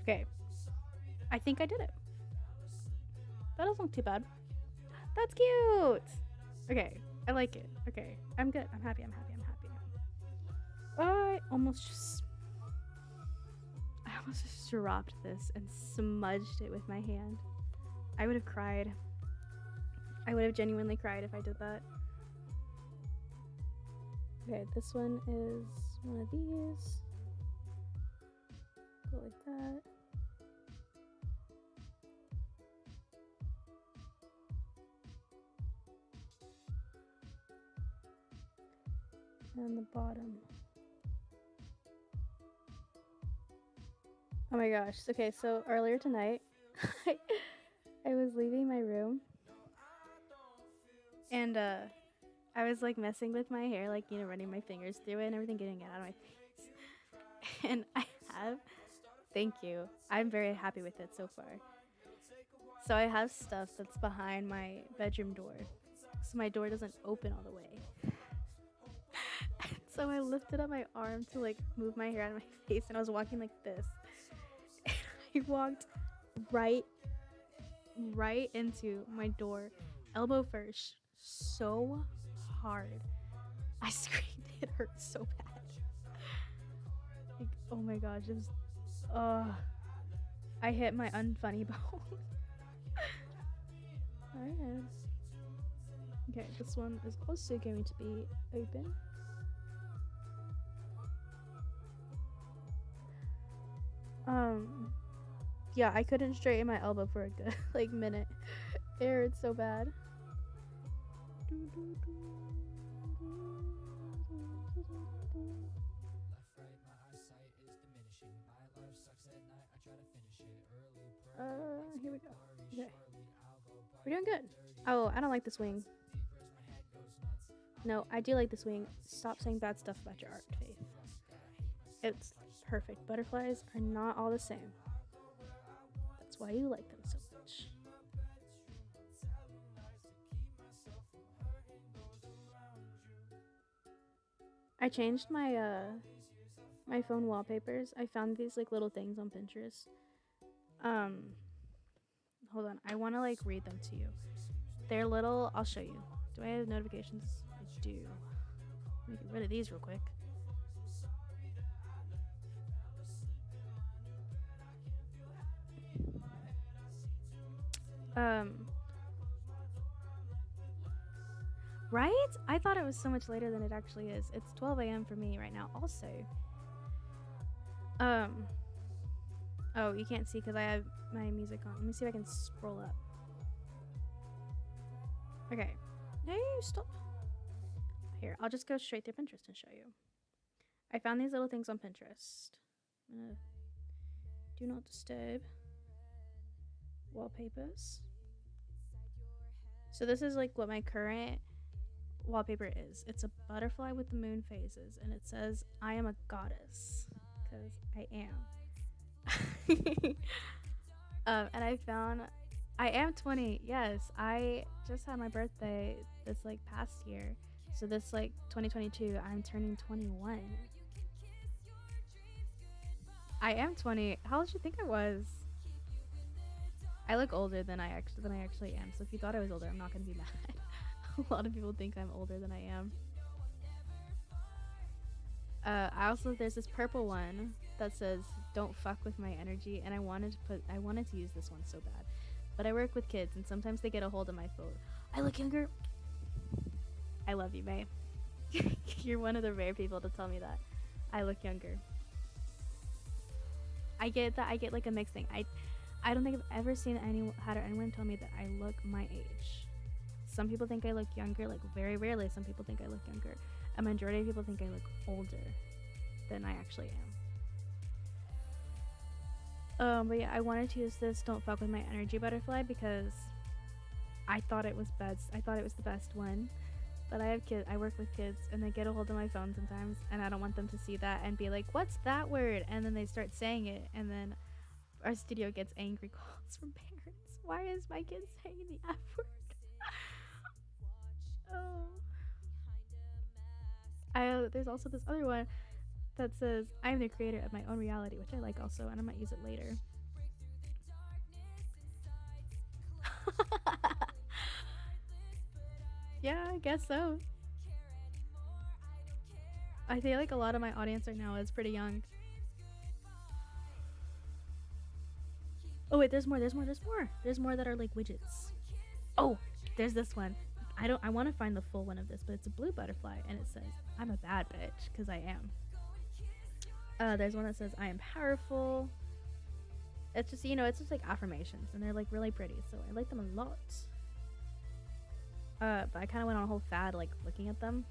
Okay. I think I did it. That doesn't look too bad. That's cute. Okay, I like it. Okay, I'm good. I'm happy. I'm happy. I'm happy. I almost just dropped this and smudged it with my hand. I would have cried. I would have genuinely cried if I did that. Okay, this one is one of these. Go like that. And the bottom. Oh my gosh. Okay, so earlier tonight, I was leaving my room and I was like messing with my hair, like, you know, running my fingers through it and everything, getting it out of my face. And I have, thank you. I'm very happy with it so far. So I have stuff that's behind my bedroom door. So my door doesn't open all the way. So I lifted up my arm to like move my hair out of my face and I was walking like this. And I walked right into my door, elbow first, so hard. I screamed. It hurt so bad. Like, oh my gosh, it was, I hit my unfunny bone. Alright. Okay, this one is also going to be open. Yeah, I couldn't straighten my elbow for a good like minute. It hurt so bad. Here we go. Okay. We're doing good. Oh, I don't like this wing. No, I do like this wing. Stop saying bad stuff about your art, Faith. It's perfect. Butterflies are not all the same. That's why you like them so much. I changed my my phone wallpapers. I found these like little things on Pinterest. Hold on. I want to like read them to you. They're little. I'll show you. Do I have notifications? I do. Let me get rid of these real quick. Right? I thought it was so much later than it actually is. It's 12 a.m. for me right now also. Oh, you can't see because I have my music on. Let me see if I can scroll up. Okay. No, stop. Here, I'll just go straight through Pinterest and show you. I found these little things on Pinterest. I'm gonna do not disturb wallpapers. So this is like what my current wallpaper is. It's a butterfly with the moon phases and it says I am a goddess because I am. And I found I am 20. Yes, I just had my birthday this like past year. So this like 2022, I'm turning 21. I am 20. How old did you think I was? I look older than I actually am. So if you thought I was older, I'm not gonna be mad. A lot of people think I'm older than I am. There's this purple one that says "Don't fuck with my energy," and I wanted to use this one so bad, but I work with kids, and sometimes they get a hold of my phone. I look younger. I love you, May. You're one of the rare people to tell me that I look younger. I get that. I get like a mixed thing. I don't think I've ever seen anyone tell me that I look my age. Some people think I look younger, like very rarely. Some people think I look younger. A majority of people think I look older than I actually am. But yeah, I wanted to use this "Don't fuck with my energy" butterfly because I thought it was best. I thought it was the best one. But I have kids. I work with kids, and they get a hold of my phone sometimes, and I don't want them to see that and be like, "What's that word?" And then they start saying it, and then our studio gets angry calls from parents. Why is my kid saying the F word? Oh. There's also this other one that says I'm the creator of my own reality, which I like also, and I might use it later. Yeah, I guess so. I feel like a lot of my audience right now is pretty young. Oh wait, there's more. There's more that are like widgets. Oh, there's this one. I want to find the full one of this, but it's a blue butterfly and it says, "I'm a bad bitch," because I am. There's one that says, "I am powerful." It's just, it's just like affirmations and they're like really pretty, so I like them a lot. But I kind of went on a whole fad like looking at them,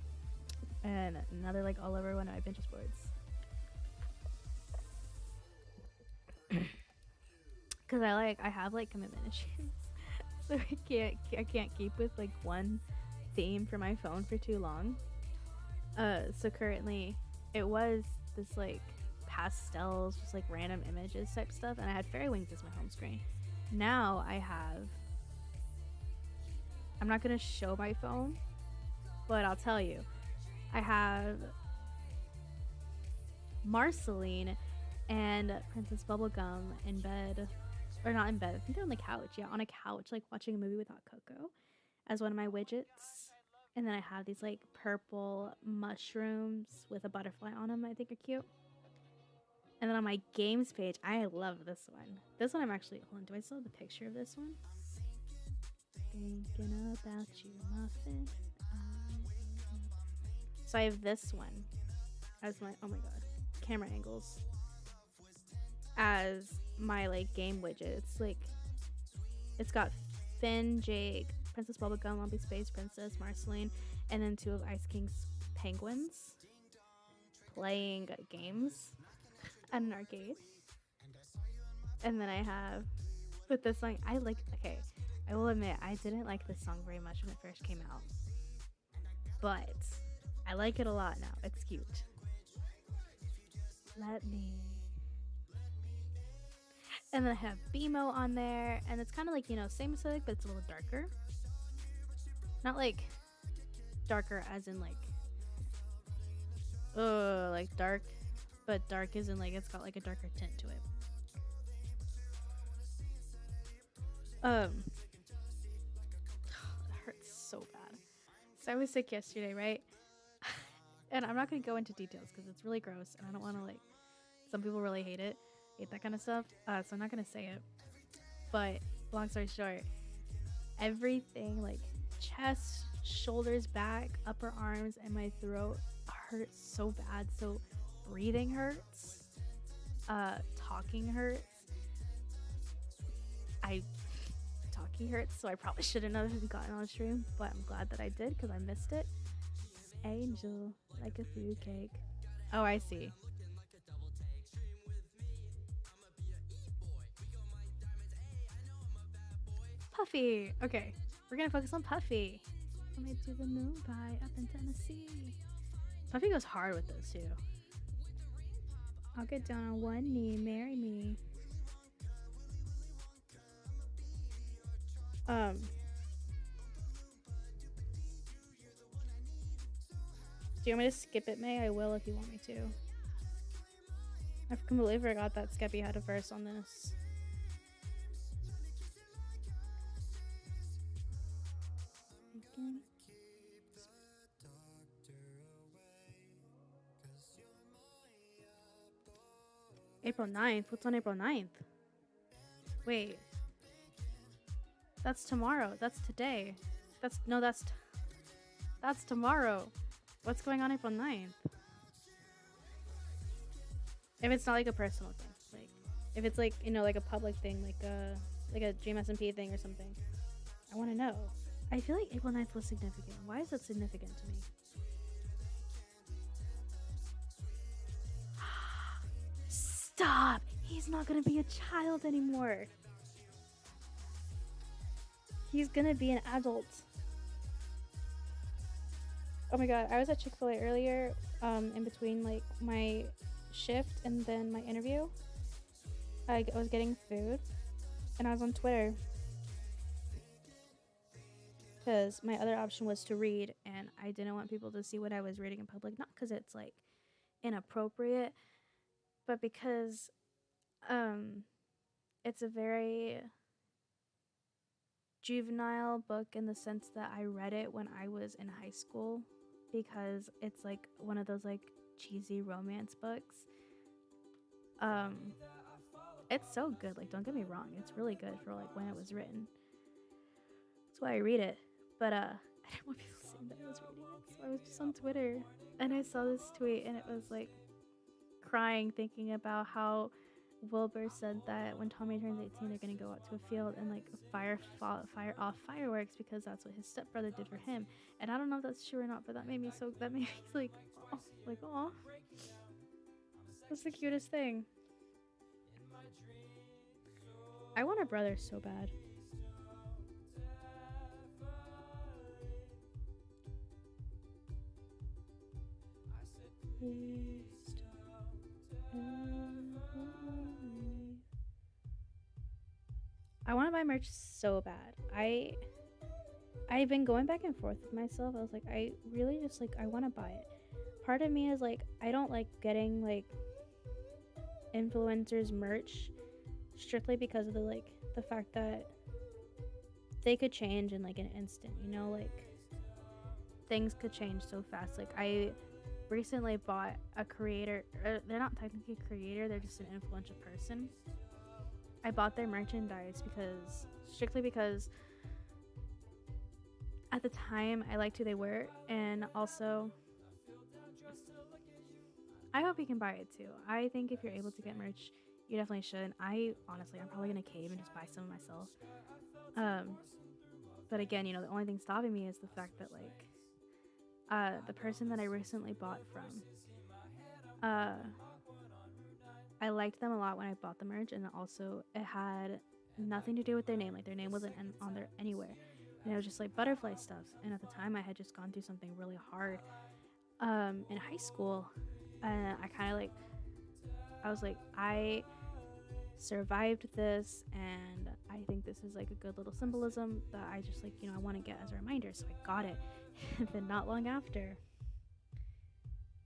and now they're like all over one of my Pinterest boards. Cause I have like commitment issues, so I can't keep with like one theme for my phone for too long. So currently, it was this like pastels, just like random images type stuff, and I had fairy wings as my home screen. Now I have. I'm not gonna show my phone, but I'll tell you, I have Marceline and Princess Bubblegum in bed. Or not in bed. I think they're on the couch. Yeah, on a couch, like watching a movie with Hot Cocoa as one of my widgets. And then I have these like purple mushrooms with a butterfly on them. I think are cute. And then on my games page, I love this one. This one I'm actually. Hold on, do I still have the picture of this one? Thinking about you, muffin. So I have this one as my. Oh my god, camera angles. As my like game widget. It's got Finn, Jake, Princess Bubblegum, Lumpy Space Princess, Marceline, and then 2 of Ice King's penguins playing games at an arcade. And then I have with this song, I will admit I didn't like this song very much when it first came out, but I like it a lot now. It's cute. Let me. And then I have BMO on there, and it's kind of like, same aesthetic, but it's a little darker. Not like darker as in like dark, but dark as in like it's got like a darker tint to it. It hurts so bad. So I was sick yesterday, right? And I'm not gonna go into details because it's really gross, and I don't want to like. Some people really hate that kind of stuff. So I'm not gonna say it. But long story short, everything like chest, shoulders, back, upper arms, and my throat hurts so bad. So breathing hurts. Talking hurts. Talking hurts. So I probably shouldn't have gotten on stream, but I'm glad that I did because I missed it. Angel, like a food cake. Oh, I see. Puffy. Okay, we're gonna focus on Puffy. Coming to the moon pie up in Tennessee. Puffy goes hard with those too. I'll get down on one knee, marry me. Do you want me to skip it, May? I will if you want me to. I completely forgot that Skeppy had a verse on this. April 9th? What's on April 9th? Wait. That's tomorrow. That's today. That's tomorrow. What's going on April 9th? If it's not like a personal thing. Like if it's like, like a public thing, like a GMSMP thing or something. I want to know. I feel like April 9th was significant. Why is that significant to me? Stop! He's not gonna be a child anymore. He's gonna be an adult. Oh my god, I was at Chick-fil-A earlier, in between like my shift and then my interview. I was getting food and I was on Twitter because my other option was to read, and I didn't want people to see what I was reading in public, not because it's like inappropriate, but because it's a very juvenile book in the sense that I read it when I was in high school because it's like one of those like cheesy romance books. Um, it's so good. Like, don't get me wrong, it's really good for like when it was written. That's why I read it. But I didn't want people saying that I was reading it, so I was just on Twitter and I saw this tweet and it was like crying, thinking about how Wilbur said that when Tommy turns 18, they're gonna go out to a field and like fire off fireworks because that's what his stepbrother did for him. And I don't know if that's true or not, but that made me like, oh, like, oh, that's the cutest thing. I want a brother so bad. I want to buy merch so bad. I've been going back and forth with myself. I was like, I really just like I want to buy it. Part of me is like I don't like getting like influencers merch strictly because of the fact that they could change in like an instant, you know, like things could change so fast. Like I recently bought a creator, they're not technically a creator, they're just an influential person. I bought their merchandise strictly because at the time I liked who they were, and also I hope you can buy it too. I think if you're able to get merch, you definitely should. I'm probably gonna cave and just buy some myself. But again, you know, the only thing stopping me is the fact that like the person that I recently bought from, I liked them a lot when I bought the merch, and also it had nothing to do with their name. Like their name wasn't on there anywhere, and it was just like butterfly stuff. And at the time, I had just gone through something really hard in high school, and I was like, I survived this, and I think this is like a good little symbolism that I just like, you know, I want to get as a reminder. So I got it. And then not long after,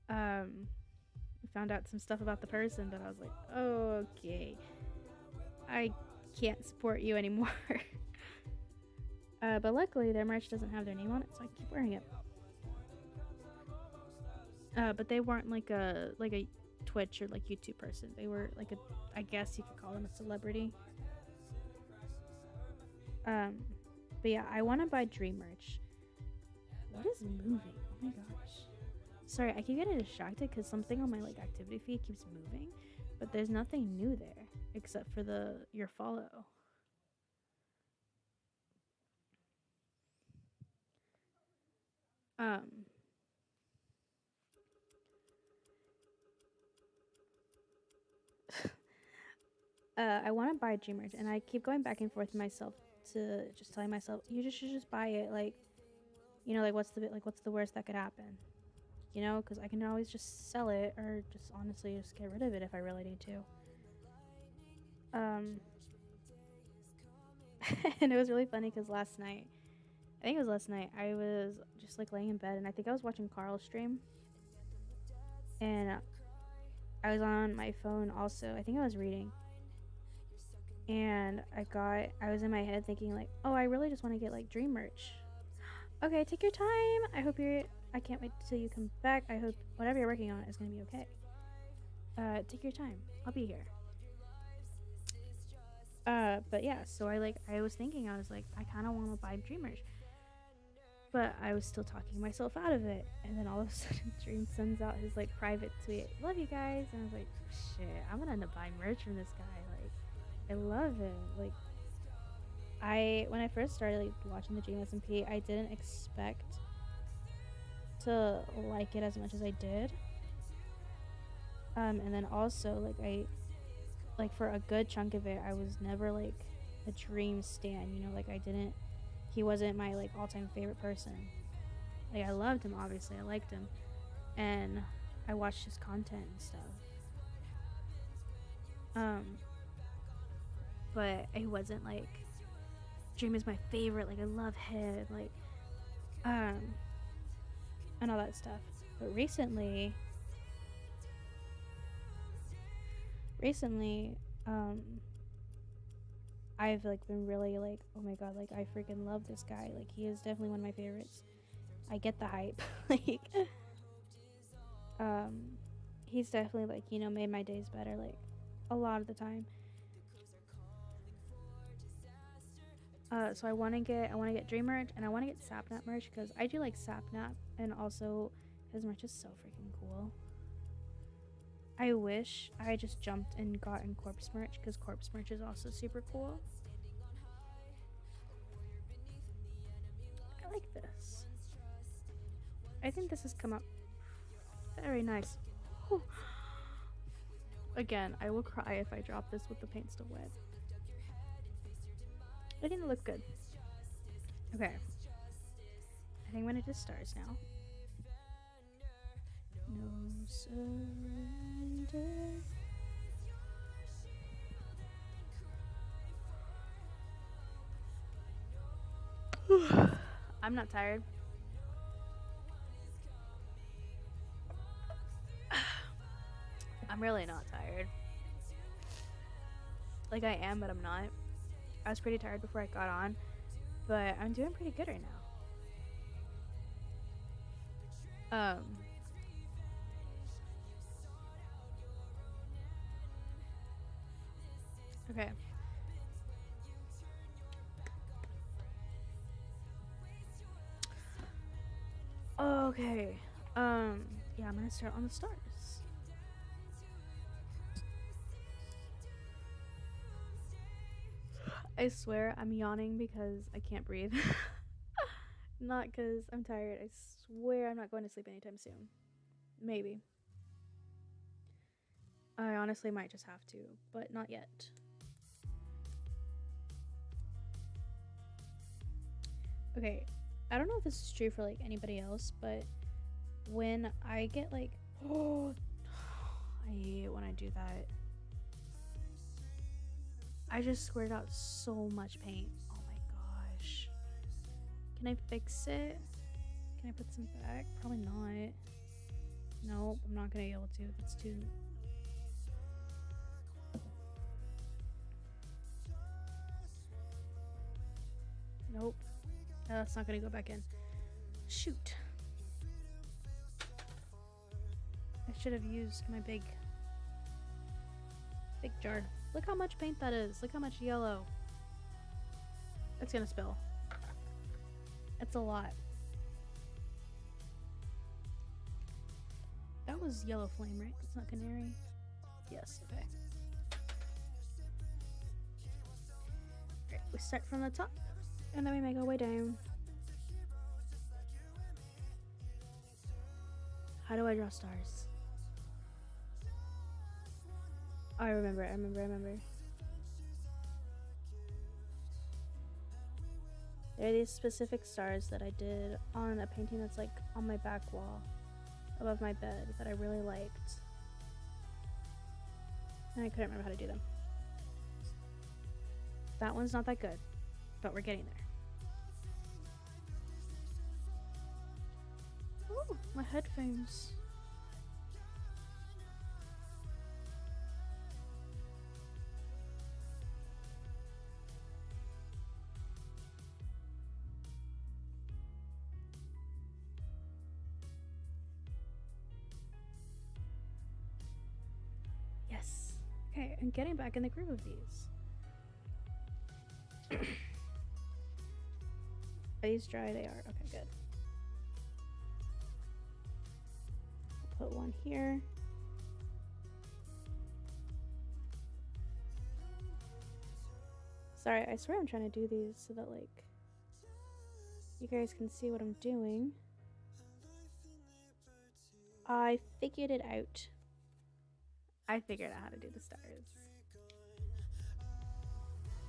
I found out some stuff about the person that I was like, oh, okay, I can't support you anymore. But luckily their merch doesn't have their name on it, so I keep wearing it. But they weren't like a Twitch or like YouTube person. They were like I guess you could call them a celebrity. But yeah, I want to buy Dream merch. What is moving? Oh my gosh. Sorry, I keep getting distracted because something on my like activity feed keeps moving, but there's nothing new there except for your follow. I want to buy Dream merch, and I keep going back and forth with myself to just telling myself, you should just buy it. Like, you know, like what's the worst that could happen? You know, because I can always just sell it or just honestly just get rid of it if I really need to. And it was really funny because I was just like laying in bed, and I think I was watching Carl's stream, and I was on my phone also. I think I was reading, and I was in my head thinking like, oh, I really just want to get like Dream merch. Okay, take your time. I can't wait till you come back. I hope whatever you're working on is gonna be okay. Take your time. I'll be here. But yeah, so I was thinking, I was like, I kind of want to buy Dream merch, but I was still talking myself out of it. And then all of a sudden, Dream sends out his like private tweet, "Love you guys," and I was like, shit, I'm gonna end up buying merch from this guy. Like, I love him. Like, when I first started like watching the Dream SMP, I didn't expect to like it as much as I did. And then also like for a good chunk of it, I was never like a Dream stan, you know, like he wasn't my like all-time favorite person. Like I loved him, obviously, I liked him, and I watched his content and stuff. But it wasn't like Dream is my favorite, like I love him, like and all that stuff. But recently I've like been really like, oh my god, like I freaking love this guy. Like he is definitely one of my favorites. I get the hype. Like um he's definitely like, you know, made my days better like a lot of the time. So I want to get Dream merch and I want to get Sapnap merch because I do like Sapnap and also his merch is so freaking cool. I wish I just jumped and gotten Corpse merch because Corpse merch is also super cool. I like this. I think this has come up very nice. Whew. Again, I will cry if I drop this with the paint still wet. I think it looks good. Okay. I think I'm gonna do stars now. No surrender. I'm not tired. I'm really not tired. Like I am, but I'm not. I was pretty tired before I got on, but I'm doing pretty good right now. Okay. Okay. Yeah, I'm gonna start on the stars. I swear I'm yawning because I can't breathe. Not because I'm tired. I swear I'm not going to sleep anytime soon. Maybe. I honestly might just have to, but not yet. Okay, I don't know if this is true for like anybody else, but when I get like, oh, I hate when I do that. I just squirted out so much paint. Oh my gosh. Can I fix it? Can I put some back? Probably not. Nope, I'm not gonna be able to. That's too... Nope. That's not gonna go back in. Shoot. I should have used my big jar. Look how much paint that is. Look how much yellow. It's gonna spill. It's a lot. That was yellow flame, right? It's not canary. Yes, okay. Alright, we start from the top and then we make our way down. How do I draw stars? Oh, I remember. There are these specific stars that I did on a painting that's like on my back wall above my bed that I really liked. And I couldn't remember how to do them. That one's not that good, but we're getting there. Ooh, my headphones. Yes. Okay, I'm getting back in the groove of these. Are these dry? They are. Okay, good. I'll put one here. Sorry, I swear I'm trying to do these so that like you guys can see what I'm doing. I figured it out. I figured out how to do the stars.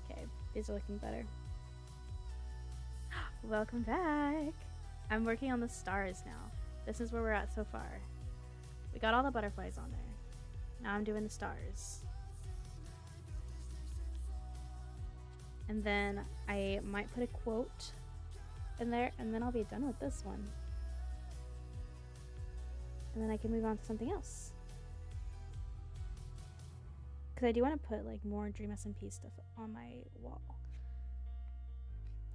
Okay, these are looking better. Welcome back. I'm working on the stars now. This is where we're at so far. We got all the butterflies on there. Now I'm doing the stars. And then I might put a quote in there and then I'll be done with this one. And then I can move on to something else. because I do want to put like more Dream SMP stuff on my wall.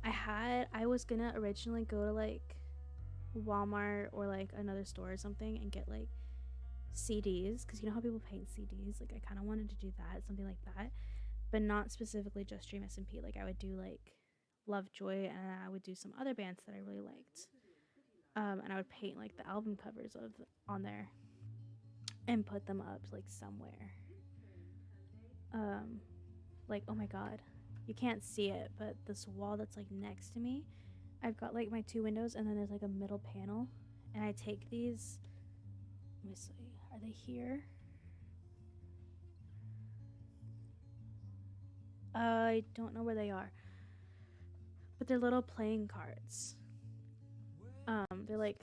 I was gonna originally go to like Walmart or like another store or something and get like CDs, because you know how people paint CDs. Like I kind of wanted to do that, something like that, but not specifically just Dream SMP. Like I would do like Lovejoy, and I would do some other bands that I really liked, and I would paint like the album covers on there and put them up like somewhere. Like, oh my god, you can't see it, but this wall that's like next to me, I've got like my 2 windows, and then there's like a middle panel, and I take these. Let me see. Are they here? I don't know where they are, but they're little playing cards. They're like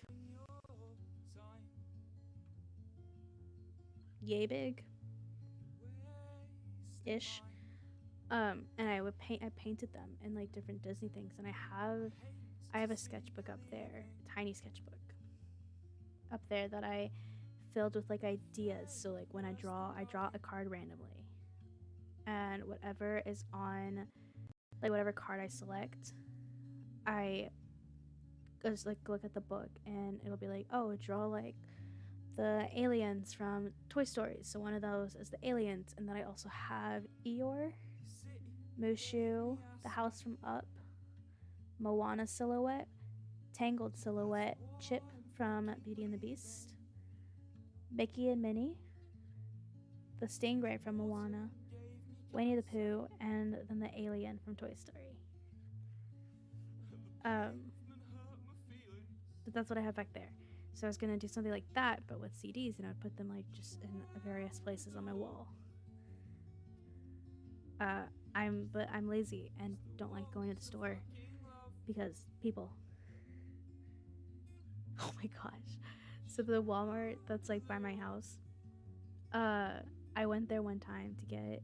yay big ish. And I painted them in like different Disney things, and I have a sketchbook up there, tiny sketchbook up there that I filled with like ideas. So like when I draw a card randomly, and whatever is on, like whatever card I select, I just like look at the book, and it'll be like, oh, draw like the aliens from Toy Story. So one of those is the aliens, and then I also have Eeyore, Mushu, the house from Up, Moana silhouette, Tangled silhouette, Chip from Beauty and the Beast, Mickey and Minnie, the Stingray from Moana, Winnie the Pooh, and then the alien from Toy Story. But that's what I have back there. So I was gonna do something like that, but with CDs, and I'd put them like just in various places on my wall. I'm lazy and don't like going to the store because people. Oh my gosh. So the Walmart that's like by my house, I went there one time to get,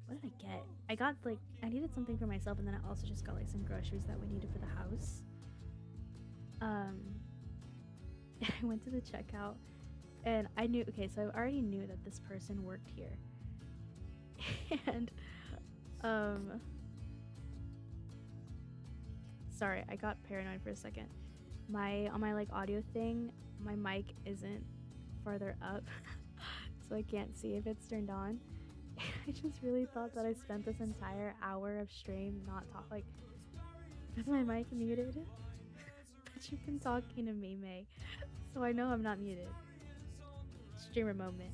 what did I get? I got like, I needed something for myself, and then I also just got like some groceries that we needed for the house. I went to the checkout, and I knew, okay, so I already knew that this person worked here. And sorry, I got paranoid for a second. On my like audio thing, my mic isn't farther up, so I can't see if it's turned on. I just really thought that I spent this entire hour of stream not like with my mic muted. But you've been talking to me, May, so I know I'm not muted. Streamer moment.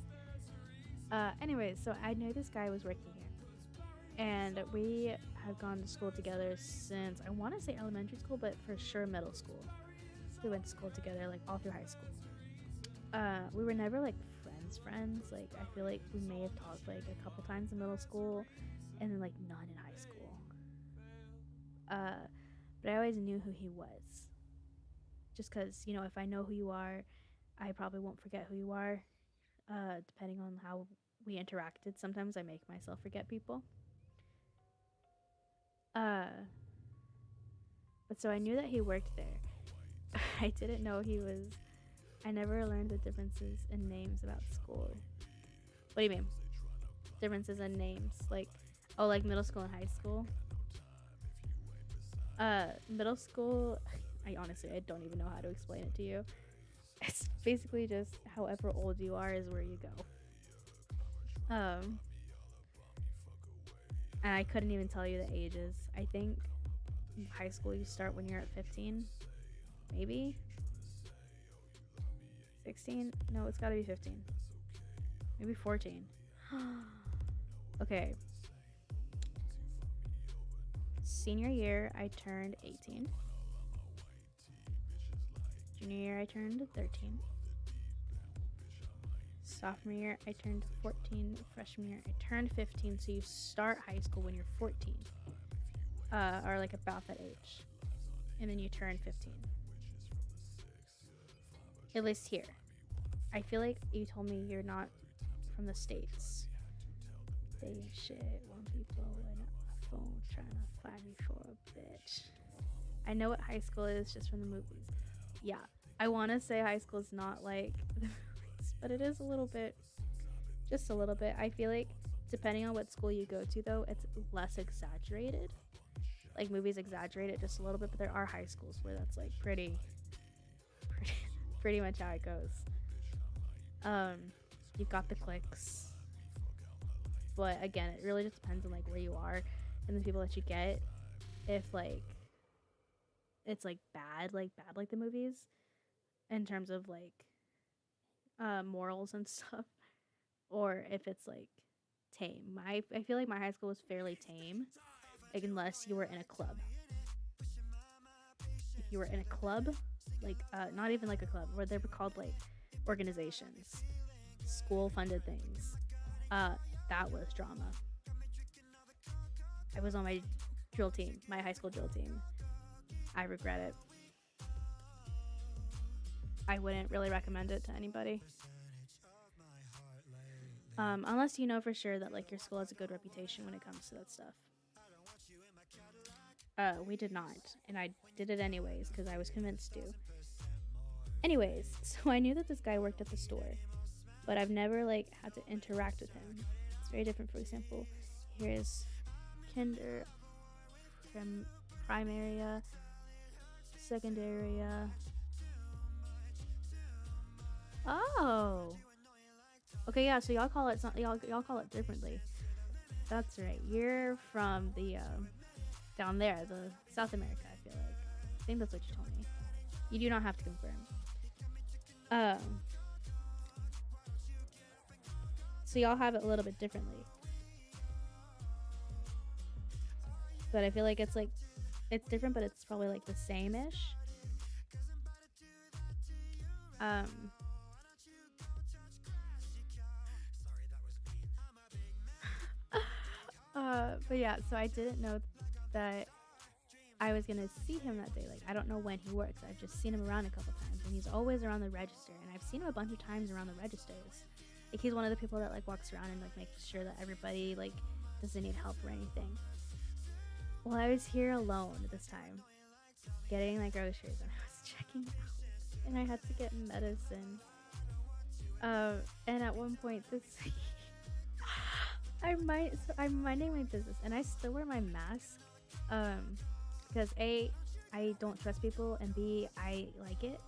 Anyways, so I knew this guy was working here, and we have gone to school together since, I want to say elementary school, but for sure middle school. So we went to school together like all through high school. We were never like friends. Like I feel like we may have talked like a couple times in middle school, and then like none in high school. But I always knew who he was, just because, you know, if I know who you are, I probably won't forget who you are. Depending on how we interacted, sometimes I make myself forget people. But so I knew that he worked there. I didn't know I never learned the differences in names about school. What do you mean? Differences in names? Like, oh, like middle school and high school? Middle school, I don't even know how to explain it to you. It's basically just however old you are is where you go. And I couldn't even tell you the ages. I think high school you start when you're at 15, maybe 16. No, it's gotta be 15, maybe 14. Okay, senior year I turned 18. Junior year I turned 13. Sophomore year I turned 14. Freshman year I turned 15. So you start high school when you're 14, or like about that age, and then you turn 15. At least here. I feel like you told me you're not from the States. They shit when people in a phone trying to find me for a bitch. I know what high school is just from the movies. Yeah, I want to say high school is not like the movies, but it is a little bit, just a little bit. I feel like depending on what school you go to, though, it's less exaggerated. Like movies exaggerate it just a little bit, but there are high schools where that's like pretty, pretty much how it goes. Um, you've got the cliques, but again, it really just depends on like where you are and the people that you get. If like it's like bad like the movies in terms of like morals and stuff, or if it's like tame. I feel like my high school was fairly tame, like unless you were in a club. If you were in a club, like not even like a club, where they were called like organizations, school funded things, that was drama. I was on my drill team, my high school drill team. I regret it. I wouldn't really recommend it to anybody. Unless you know for sure that like your school has a good reputation when it comes to that stuff. We did not, and I did it anyways because I was convinced to. Anyways, so I knew that this guy worked at the store, but I've never like had to interact with him. It's very different. For example, here's kinder, from primary, secondary. Oh. Okay, yeah. So y'all call it y'all call it differently. That's right. You're from the down there, the South America. I feel like. I think that's what you told me. You do not have to confirm. So y'all have it a little bit differently. But I feel like it's different, but it's probably like the same-ish. But yeah, so I didn't know that I was gonna see him that day. Like, I don't know when he works. I've just seen him around a couple times, and he's always around the register. And I've seen him a bunch of times around the registers. Like, he's one of the people that like walks around and like makes sure that everybody like doesn't need help or anything. Well, I was here alone this time, getting my groceries, and I was checking out, and I had to get medicine. And at one point, I'm minding my business, and I still wear my mask, because A, I don't trust people, and B, I like it.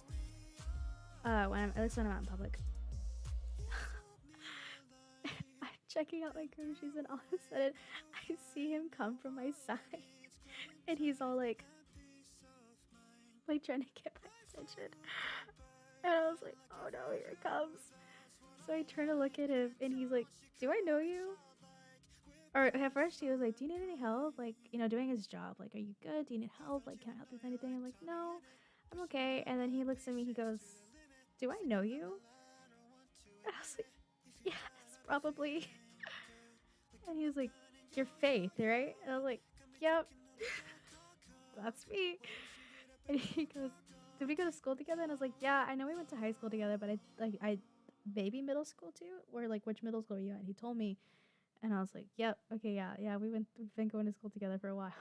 At least when I'm out in public. I'm checking out my groceries, and all of a sudden, I see him come from my side, and he's all like trying to get my attention, and I was like, oh no, here it comes. So I turn to look at him, and he's like, do I know you? Or at first he was like, do you need any help? Like, you know, doing his job. Like, are you good? Do you need help? Like, can I help you with anything? I'm like, no, I'm okay. And then he looks at me, he goes, do I know you? And I was like, yes, probably. And he was like, you're Faith, right? And I was like, yep, that's me. And he goes, did we go to school together? And I was like, yeah, I know we went to high school together, but I maybe middle school too? Or like, which middle school are you at? And he told me, and I was like, yep, okay, yeah, we've been going to school together for a while.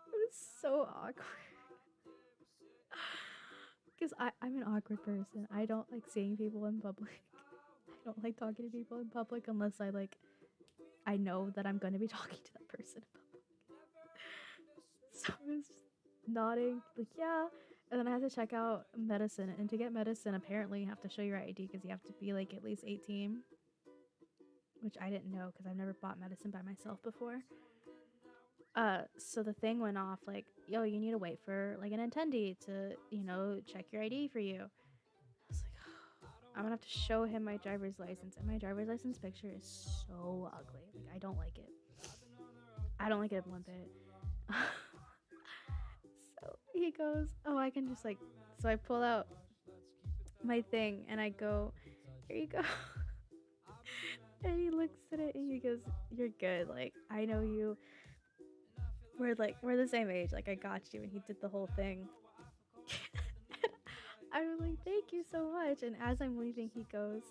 It was so awkward. Because I'm an awkward person. I don't like seeing people in public. I don't like talking to people in public unless I know that I'm going to be talking to that person in public. So I was just nodding, like, yeah. And then I had to check out medicine. And to get medicine, apparently you have to show your ID because you have to be like at least 18. Which I didn't know because I've never bought medicine by myself before. So the thing went off like, yo, you need to wait for like an attendee to, you know, check your ID for you. I was like, oh, I'm gonna have to show him my driver's license, and my driver's license picture is so ugly. Like, I don't like it. I don't like it one bit. So he goes, oh, I can just like, so I pull out my thing and I go, here you go. And he looks at it and he goes, you're good. Like, I know you. We're the same age. Like, I got you. And he did the whole thing. I was like, thank you so much. And as I'm leaving, he goes,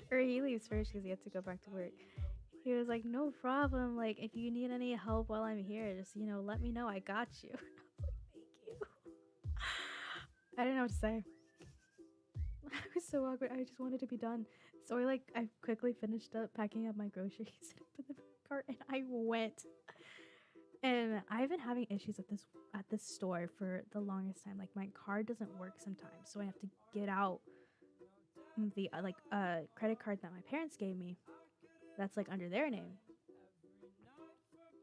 or he leaves first because he had to go back to work. He was like, no problem. Like, if you need any help while I'm here, just, you know, let me know. I got you. I was like, thank you. I didn't know what to say. I was so awkward. I just wanted to be done. So I quickly finished up packing up my groceries and put them in the cart, and I went. And I've been having issues at this store for the longest time. Like my card doesn't work sometimes, so I have to get out the credit card that my parents gave me. That's like under their name.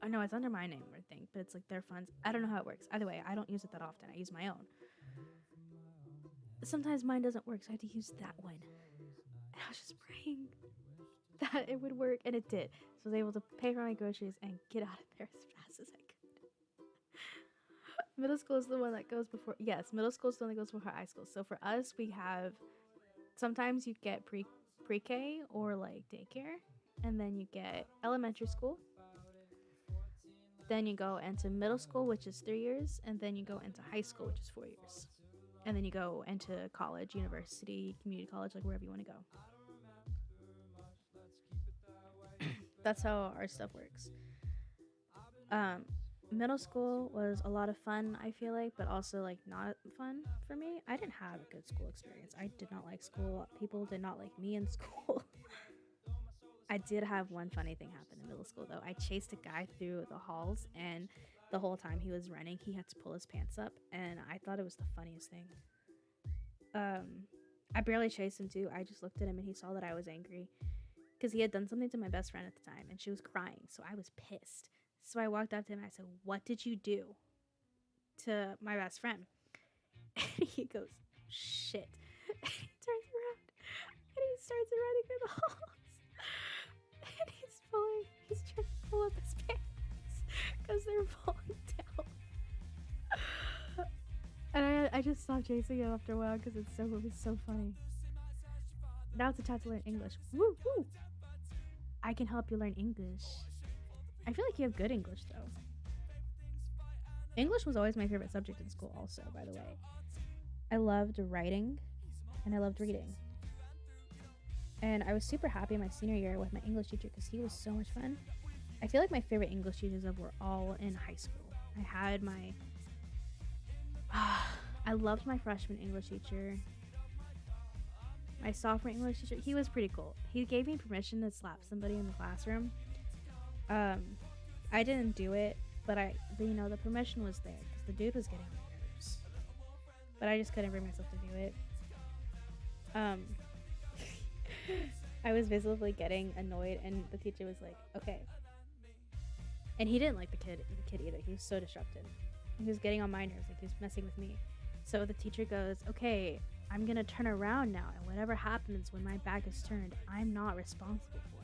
Oh no, it's under my name, I think, but it's like their funds. I don't know how it works. Either way, I don't use it that often. I use my own. Sometimes mine doesn't work, so I had to use that one. And I was just praying that it would work, and it did. So I was able to pay for my groceries and get out of there as fast as I could. Middle school is the one that goes before. Yes, middle school is the one that goes before high school. So for us, we have sometimes you get pre-K or like daycare, and then you get elementary school. Then you go into middle school, which is 3 years, and then you go into high school, which is 4 years. And then you go into college, university, community college, like wherever you want to go. That's how our stuff works. Middle school was a lot of fun, I feel like, but also like not fun for me. I didn't have a good school experience. I did not like school. People did not like me in school. I did have one funny thing happen in middle school, though. I chased a guy through the halls, and the whole time he was running, he had to pull his pants up, and I thought it was the funniest thing. I barely chased him, too. I just looked at him, and he saw that I was angry, because he had done something to my best friend at the time, and she was crying, so I was pissed. So I walked up to him, and I said, "What did you do to my best friend?" And he goes, "Shit." And he turns around, and he starts running through the halls. And he's trying to pull up his pants because they're falling down. And I just stopped chasing him after a while because it was so funny. Now it's a time to learn English. Woo woo! I can help you learn English. I feel like you have good English though. English was always my favorite subject in school also, by the way. I loved writing and I loved reading. And I was super happy my senior year with my English teacher because he was so much fun. I feel like my favorite English teachers were all in high school. I had my... I loved my freshman English teacher. My sophomore English teacher, he was pretty cool. He gave me permission to slap somebody in the classroom. I didn't do it, but the permission was there because the dude was getting on my nerves. But I just couldn't bring myself to do it. I was visibly getting annoyed, and the teacher was like, "Okay." And he didn't like the kid either. He was so disruptive. He was getting on my nerves, like he was messing with me. So the teacher goes, "Okay, I'm gonna turn around now, and whatever happens when my back is turned, I'm not responsible for."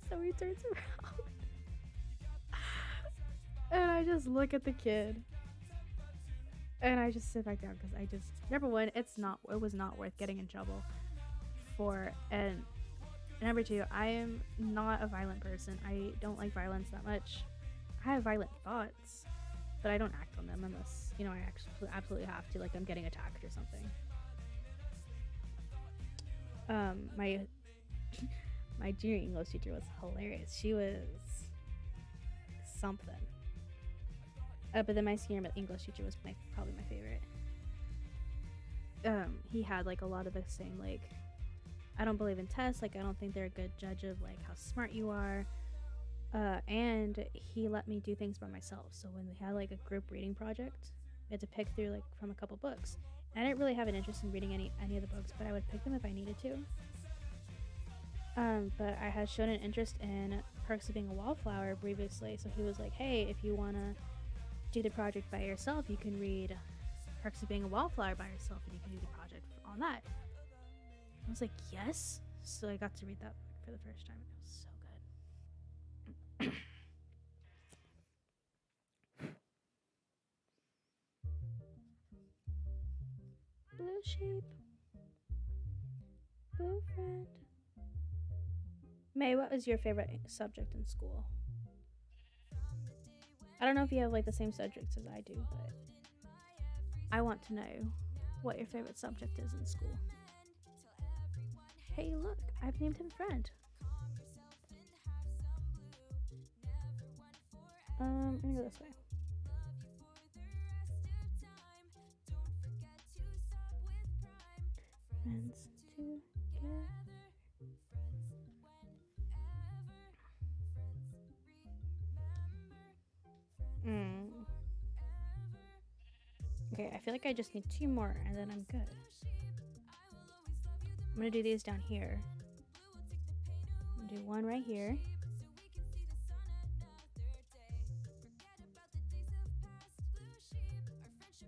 So he turns around, and I just look at the kid. And I just sit back down because number one, it was not worth getting in trouble for. And number two, I am not a violent person. I don't like violence that much. I have violent thoughts, but I don't act on them unless, I actually absolutely have to, like I'm getting attacked or something. My junior English teacher was hilarious. She was something. But then my senior English teacher was probably my favorite. He had like a lot of the same, like, I don't believe in tests, like I don't think they're a good judge of like how smart you are. And he let me do things by myself. So when we had like a group reading project, we had to pick through like from a couple books. And I didn't really have an interest in reading any of the books, but I would pick them if I needed to. But I had shown an interest in Perks of Being a Wallflower previously, so he was like, "Hey, if you wanna do the project by yourself, you can read Perks of Being a Wallflower by yourself, and you can do the project on that." I was like, "Yes." So I got to read that for the first time, and it was so good. Blue sheep, blue friend. May, what was your favorite subject in school? I don't know if you have like the same subjects as I do, but I want to know what your favorite subject is in school. Hey, look, I've named him Friend. I'm gonna go this way. friends together. Mm. Okay, I feel like I just need 2 more and then I'm good. I'm gonna do these down here. I'm gonna do one right here.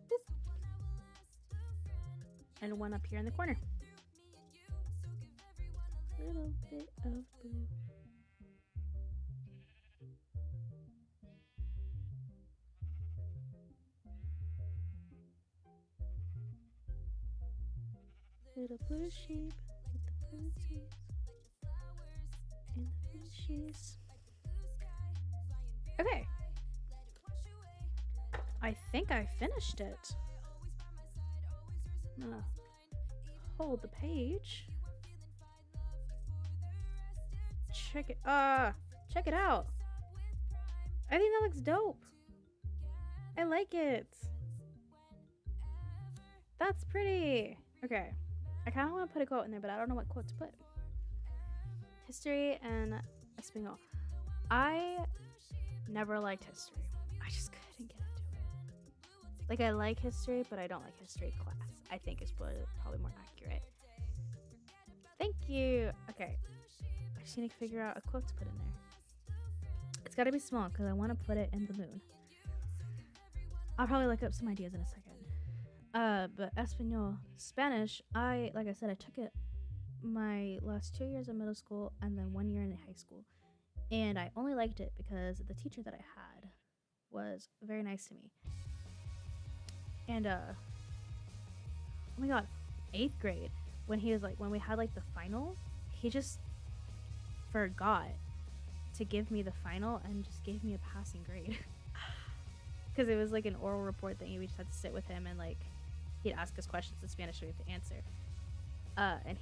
Boop. And one up here in the corner. Little bit of blue. Little blue sheep with the blue teeth and the fishies. Okay. I think I finished it. Hold the page. Check it out. I think that looks dope. I like it. That's pretty. Okay. I kind of want to put a quote in there, but I don't know what quote to put. History and Espanol. I never liked history. I just couldn't get into it. Like, I like history, but I don't like history class. I think is probably more accurate. Thank you. Okay. I just need to figure out a quote to put in there. It's got to be small because I want to put it in the moon. I'll probably look up some ideas in a second. But Espanol, Spanish, like I said, I took it my last 2 years of middle school and then 1 year in high school. And I only liked it because the teacher that I had was very nice to me. And, oh my god, 8th grade, when we had like the final, he just forgot to give me the final and just gave me a passing grade. Because it was like an oral report thing. We just had to sit with him and like he'd ask us questions in Spanish so we have to answer. And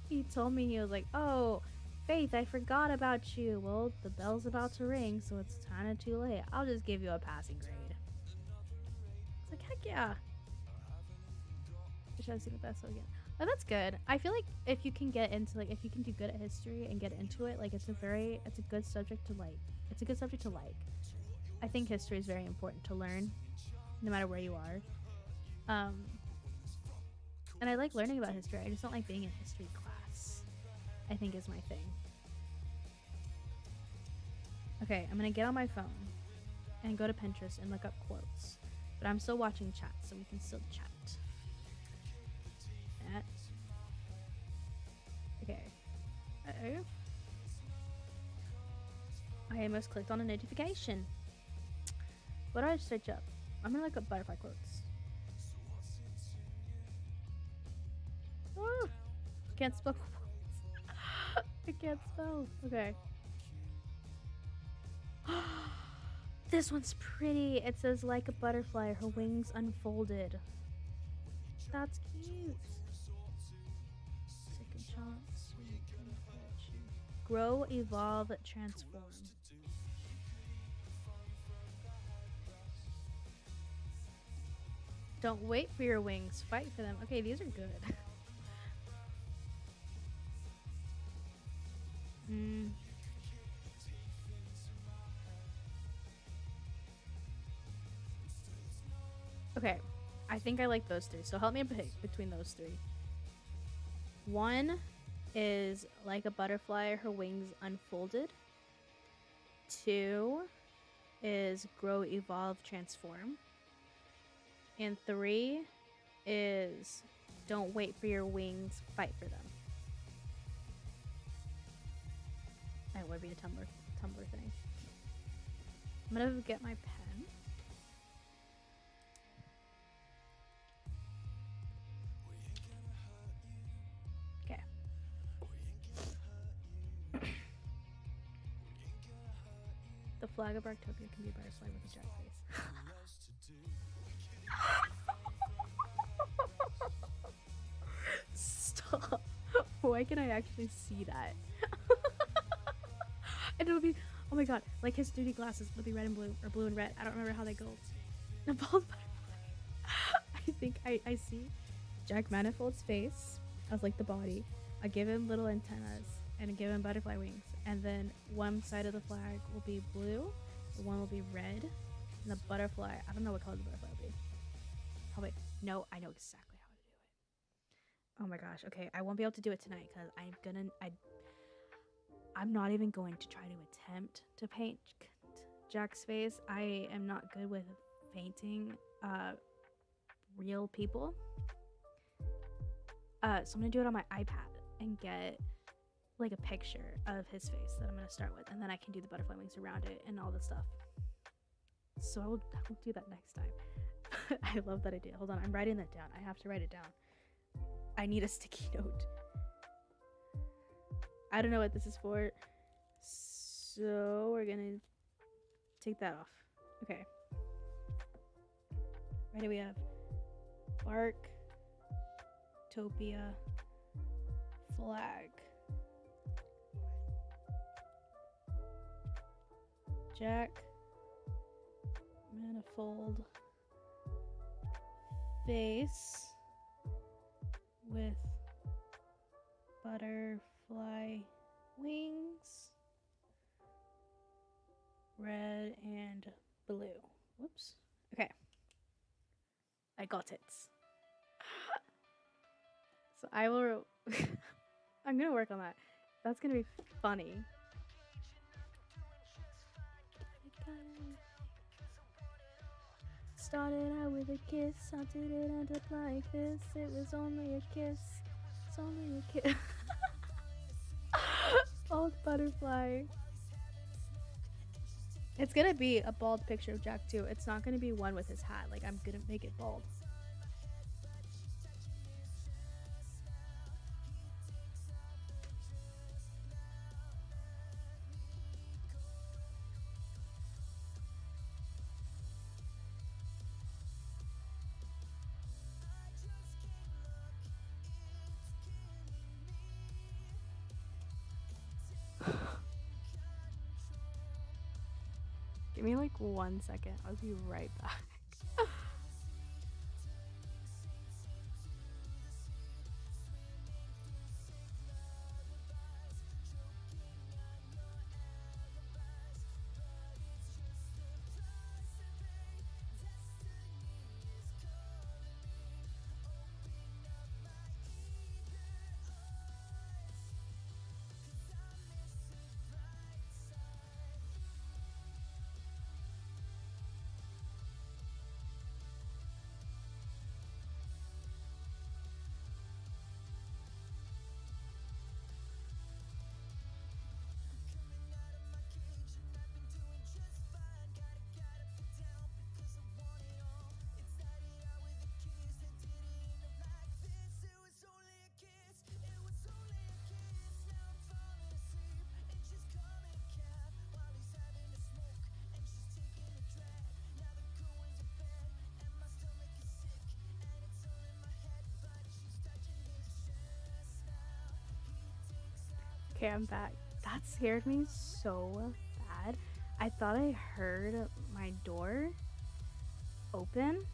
he told me, he was like, "Oh, Faith, I forgot about you. Well, the bell's about to ring, so it's kind of too late. I'll just give you a passing grade." It's like, heck yeah. I should have seen the best again. Oh, that's good. I feel like if you can get into if you can do good at history and get into it, like it's a good subject to like. It's a good subject to like. I think history is very important to learn, no matter where you are. And I like learning about history. I just don't like being in history class, I think is my thing. Okay, I'm gonna get on my phone and go to Pinterest and look up quotes. But I'm still watching chat, so we can still chat. That. Okay. Uh-oh. I almost clicked on a notification. What do I search up? I'm gonna look up butterfly quotes. Oh, can't spell quotes. I can't spell. Okay. This one's pretty. It says, "Like a butterfly, her wings unfolded." That's cute. Second chance. Grow, evolve, transform. Don't wait for your wings, fight for them. Okay, these are good. Okay, I think I like those three. So help me pick between those three. One is like a butterfly, her wings unfolded. 2 is grow, evolve, transform. And 3 is don't wait for your wings, fight for them. That would be a Tumblr thing. I'm gonna get my pen. Okay. The flag of Arctopia can be a butterfly with a dry face. Stop. Why can I actually see that? And it'll be, oh my god, like his 3D glasses will be red and blue, or blue and red. I don't remember how they go. A bald butterfly. I think I see. Jack Manifold's face as like the body. I give him little antennas and I give him butterfly wings. And then one side of the flag will be blue, the one will be red, and the butterfly, I don't know what color the butterfly will be. Probably, no, I know exactly how to do it. Oh my gosh, okay, I won't be able to do it tonight because I'm not even going to try to attempt to paint Jack's face. I am not good with painting real people. So I'm gonna do it on my iPad and get like a picture of his face that I'm gonna start with, and then I can do the butterfly wings around it and all the stuff. So I will do that next time. I love that idea. Hold on, I'm writing that down. I have to write it down. I need a sticky note. I don't know what this is for, so we're gonna take that off. Okay. Right here we have bark, topia, flag, Jack Manifold face with butterfly wings, red and blue. Whoops. Okay. I got it. So I will I'm gonna work on that. That's gonna be funny. Started out with a kiss, how did it end up like this? It was only a kiss, it's only a kiss. Bald butterfly. It's gonna be a bald picture of Jack too. It's not gonna be one with his hat. Like, I'm gonna make it bald. Give me like 1 second. I'll be right back. Okay, I'm back. That scared me so bad. I thought I heard my door open.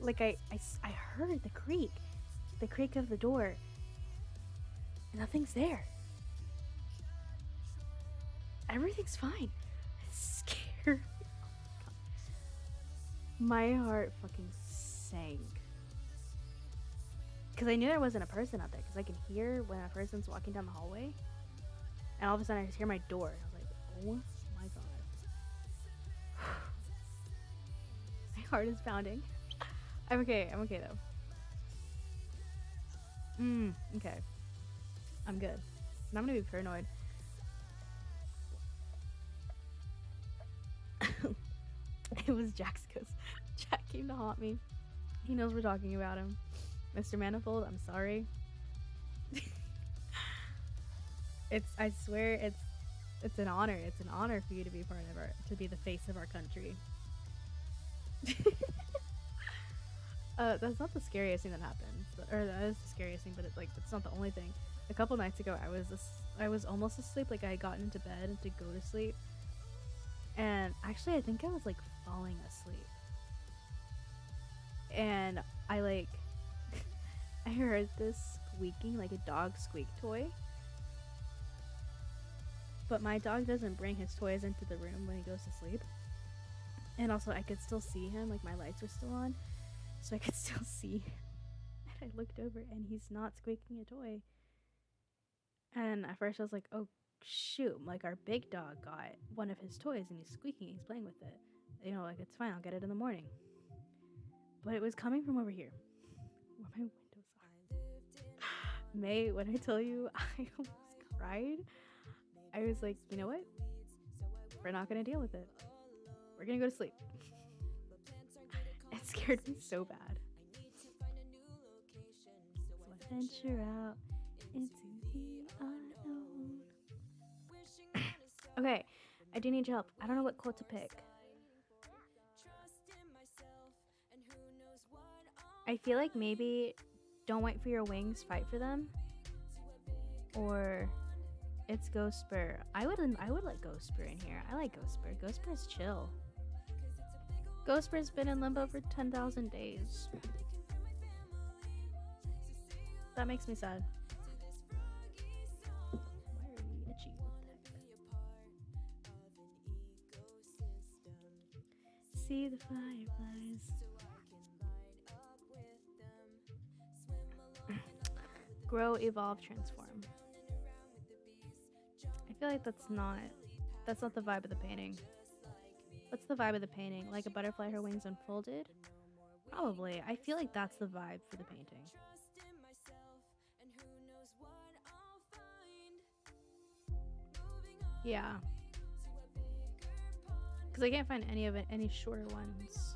Like I heard the creak of the door. Nothing's there. Everything's fine. It's scared. My heart fucking sank. Because I knew there wasn't a person out there. Because I can hear when a person's walking down the hallway. And all of a sudden I just hear my door. And I was like, oh my god. My heart is pounding. I'm okay. I'm okay though. Okay. I'm good. And I'm gonna be paranoid. It was Jack's ghost. Jack came to haunt me. He knows we're talking about him. Mr. Manifold, I'm sorry. I swear it's an honor. It's an honor for you to be part of to be the face of our country. That's not the scariest thing that happens, or that is the scariest thing, but it's not the only thing. A couple nights ago, I was almost asleep. Like, I had gotten into bed to go to sleep, and actually, I think I was like falling asleep. and I like I heard this squeaking, like a dog squeak toy. But my dog doesn't bring his toys into the room when he goes to sleep. And also I could still see him, like my lights were still on, so I could still see him. And I looked over and he's not squeaking a toy. And at first I was like, oh shoot, like our big dog got one of his toys and he's squeaking, he's playing with it. You know, like it's fine, I'll get it in the morning. But it was coming from over here, where my windows are. May, when I tell you I almost cried, I was like, you know what? We're not gonna deal with it. We're gonna go to sleep. It scared me so bad. So I venture out into the unknown. Okay, I do need your help. I don't know what quote to pick. I feel like maybe don't wait for your wings, fight for them. Or it's Ghost Spur. I would let Ghost Spur in here. I like Ghost Spur. Ghost Spur is chill. Ghost Spur's been in limbo for 10,000 days. That makes me sad. Why are you itchy? See the fireflies. Grow, evolve, transform. I feel like that's not the vibe of the painting. What's the vibe of the painting? Like a butterfly, her wings unfolded? Probably. I feel like that's the vibe for the painting. Yeah. Because I can't find any shorter ones.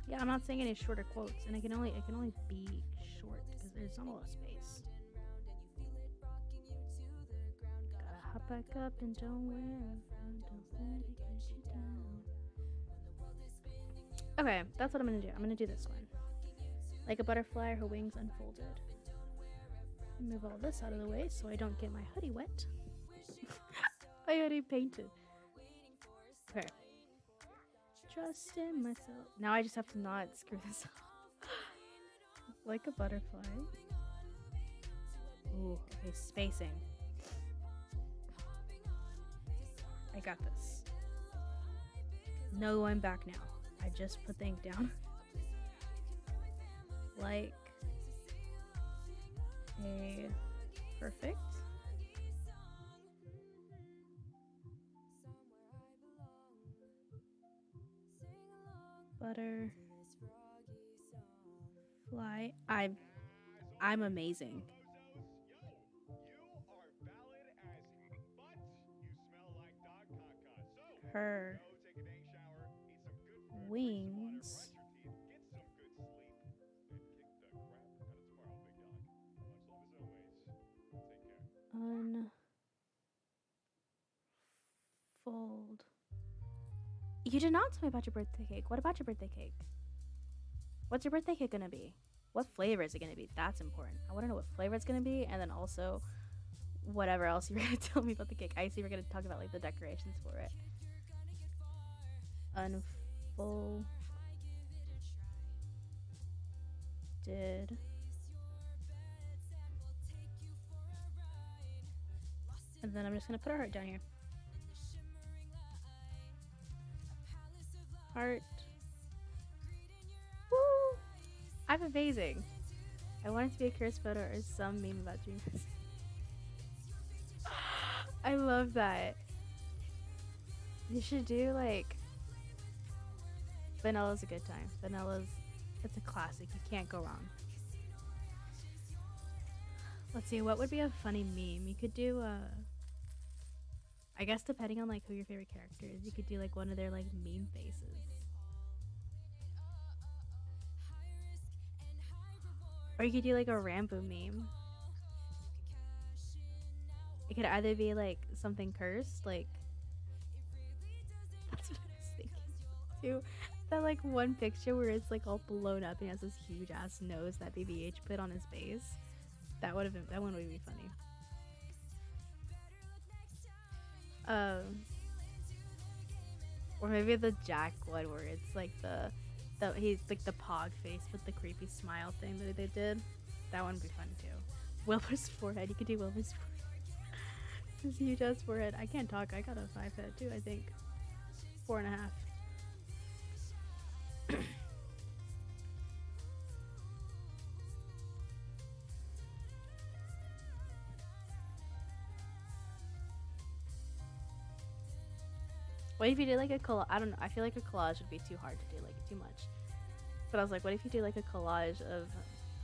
Yeah, I'm not saying any shorter quotes, and it can only be short because there's not a lot of space. Gotta hop back up and don't wear a frown, don't let it get you down. Okay, that's what I'm gonna do. I'm gonna do this one. Like a butterfly, her wings unfolded. Move all this out of the way so I don't get my hoodie wet. My hoodie painted. Okay. Trust in myself. Now I just have to not screw this up. Like a butterfly. Ooh, okay, spacing. I got this. No going back now. I just put things down. Like a perfect. Butter fly. I'm amazing. Her wings unfold. You did not tell me about your birthday cake. What about your birthday cake? What's your birthday cake gonna be? What flavor is it gonna be? That's important. I want to know what flavor it's gonna be, and then also whatever else you were gonna tell me about the cake. I see we're gonna talk about like the decorations for it. Unfolded. And then I'm just gonna put a heart down here. Heart. Woo! I'm amazing. I want it to be a curious photo or some meme about dreams. I love that. You should do like Vanilla's a good time. It's a classic. You can't go wrong. Let's see, what would be a funny meme? You could do I guess depending on like who your favorite character is, you could do like one of their like meme faces. Or you could do like a Rambo meme. It could either be like something cursed, like that's what I was thinking too. That like one picture where it's like all blown up and he has this huge ass nose that BBH put on his face. That one would be funny. Um, or maybe the Jack one where it's like the he's like the pog face with the creepy smile thing that they did. That one would be fun too. Wilbur's forehead. You could do Wilbur's forehead. His huge ass forehead. I can't talk. I got a 5 head too. I think 4.5. What if you did like a collage? I don't know. I feel like a collage would be too hard to do, like too much. But I was like, what if you do like a collage of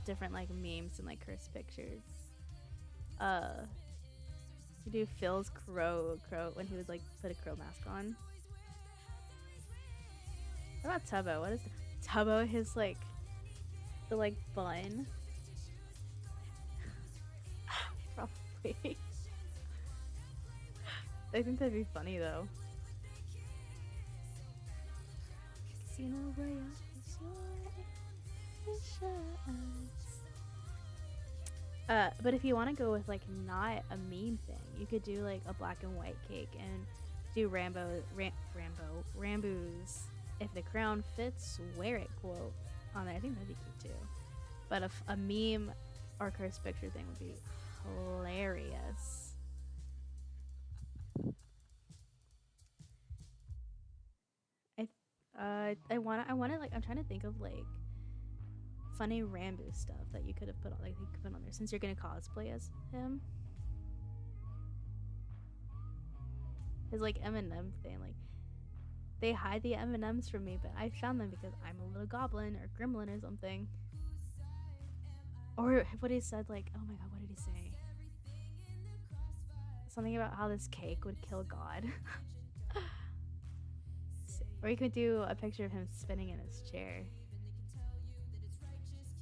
different like memes and like cursed pictures? You do Phil's crow when he would like put a crow mask on. What about Tubbo? What is Tubbo? His like the like bun. Probably. I think that'd be funny though. But if you want to go with like not a meme thing, you could do like a black and white cake and do Rambo's "If the crown fits, wear it" quote on there. I think that'd be cute too. But a meme or cursed picture thing would be hilarious. I want to like, I'm trying to think of like funny Rambo stuff that you could have put on, like you could put on there since you're gonna cosplay as him. His like M&M thing, like they hide the M&Ms from me, but I found them because I'm a little goblin or gremlin or something. Or what he said, like, oh my god, what did he say? Something about how this cake would kill God. Or you could do a picture of him spinning in his chair.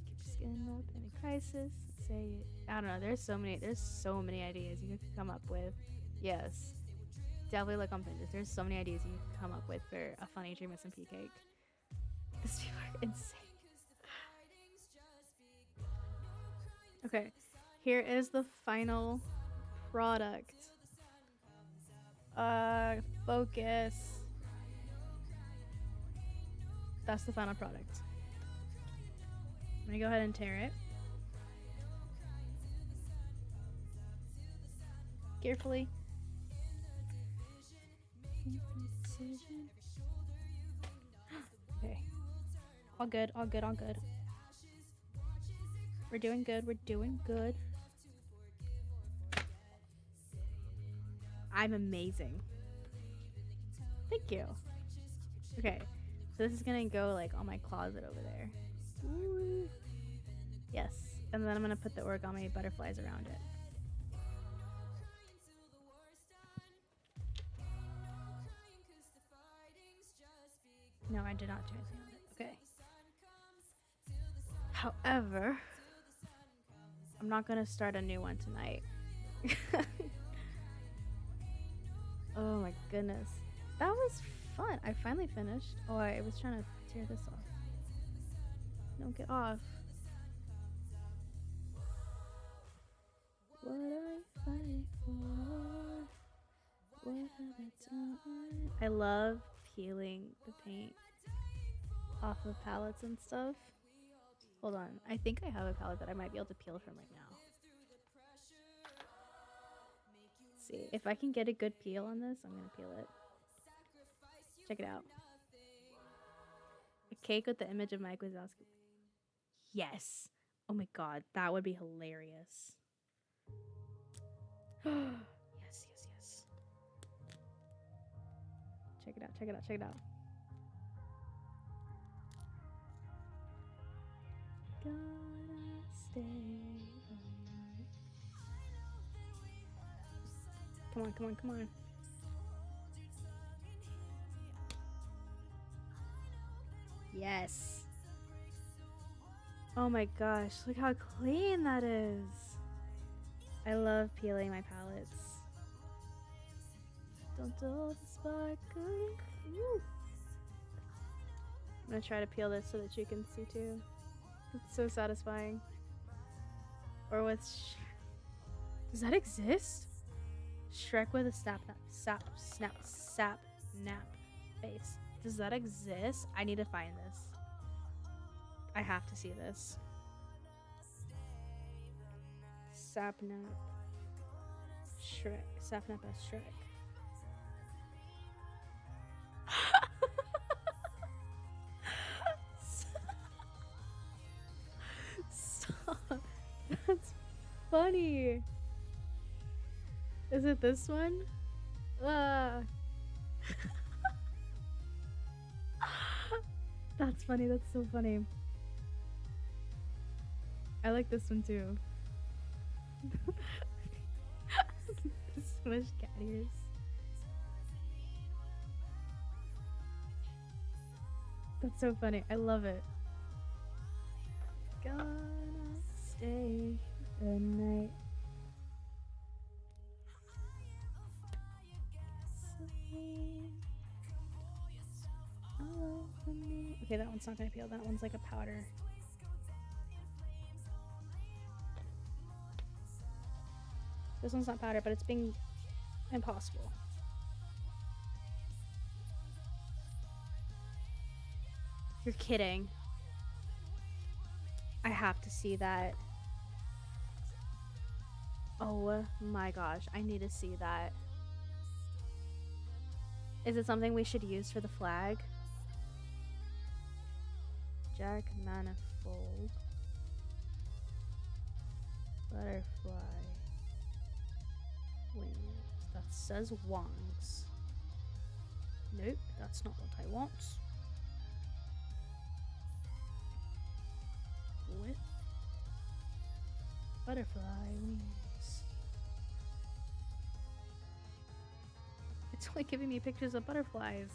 Keep skin up in a crisis. Say it. I don't know. There's so many ideas you could come up with. Yes. Definitely look on Pinterest. There's so many ideas you could come up with for a funny Dream SMP cake. These people are insane. Okay. Here is the final product. Focus. That's the final product. I'm gonna go ahead and tear it. Carefully. Okay. All good, all good, all good. We're doing good, we're doing good. I'm amazing. Thank you. Okay. So this is gonna go like on my closet over there. Ooh. Yes, and then I'm gonna put the origami butterflies around it. No, I did not do anything on it. Okay. However, I'm not gonna start a new one tonight. Oh my goodness, that was fun. I finally finished. Oh, I was trying to tear this off. No, get off. What I fight for? What have I done? I love peeling the paint off of palettes and stuff. Hold on. I think I have a palette that I might be able to peel from right now. Let's see. If I can get a good peel on this, I'm going to peel it. Check it out. A cake with the image of Mike Wazowski. Yes. Oh my god, that would be hilarious. Yes, yes, yes. Check it out, check it out, check it out. Gotta stay alive. Come on, come on, come on. Yes. Oh my gosh, look how clean that is. I love peeling my palettes. Don't dull the sparkle. Woo. I'm gonna try to peel this so that you can see too. It's so satisfying. Or what's... Does that exist? Shrek with a sap nap face. Does that exist? I need to find this. I have to see this. Sapnap Shrek. Sapnap as Shrek. Stop. That's funny. Is it this one? That's funny. That's so funny. I like this one too. Smush cat ears. That's so funny. I love it. Gonna stay the night. Okay, that one's not gonna peel. That one's like a powder. This one's not powder, but it's being impossible. You're kidding. I have to see that. Oh my gosh, I need to see that. Is it something we should use for the flag? Jack Manifold. Butterfly. Wings. That says wangs. Nope, that's not what I want. With butterfly wings. It's only giving me pictures of butterflies.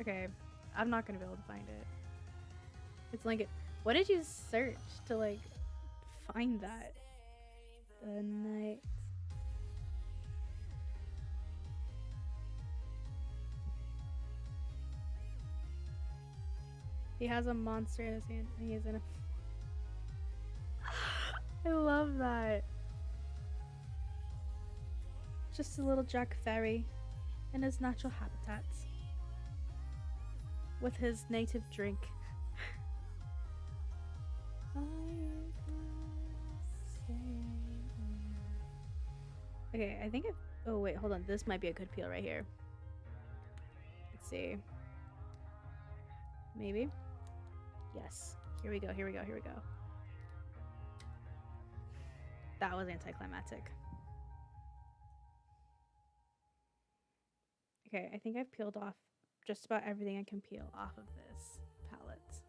Okay, I'm not gonna be able to find it. It's like, what did you search to like find that? The night. He has a monster in his hand and he is in a I love that. Just a little Jack Fairy in his natural habitats with his native drink. Okay, I think oh wait, hold on. This might be a good peel right here. Let's see. Maybe? Yes. Here we go, here we go, here we go. That was anticlimactic. Okay, I think I've peeled off just about everything I can peel off of this palette.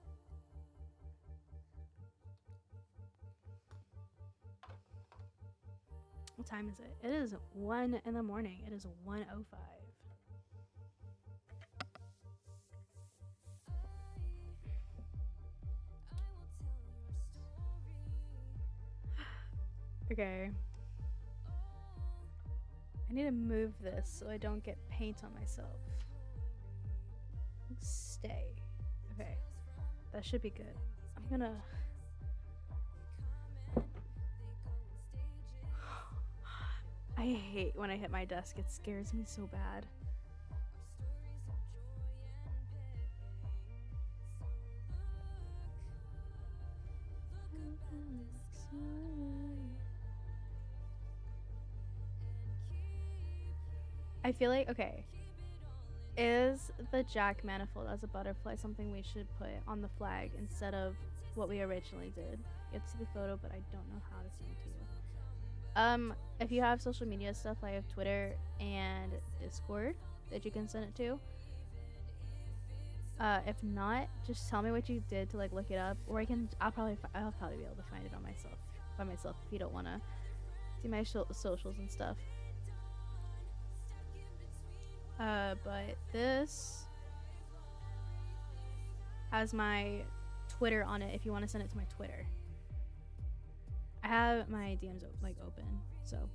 What time is it? It is 1 in the morning. It is 1:05. Okay. I need to move this so I don't get paint on myself. Stay. Okay. That should be good. I'm gonna... I hate when I hit my desk. It scares me so bad. I feel like, okay, is the Jack Manifold as a butterfly something we should put on the flag instead of what we originally did? You have to see the photo, but I don't know how to send it to you. If you have social media stuff, I have Twitter and Discord that you can send it to. If not, just tell me what you did to like look it up, or I'll probably be able to find it on by myself if you don't want to see my socials and stuff. But this has my Twitter on it if you want to send it to my Twitter. I have my DMs like open, so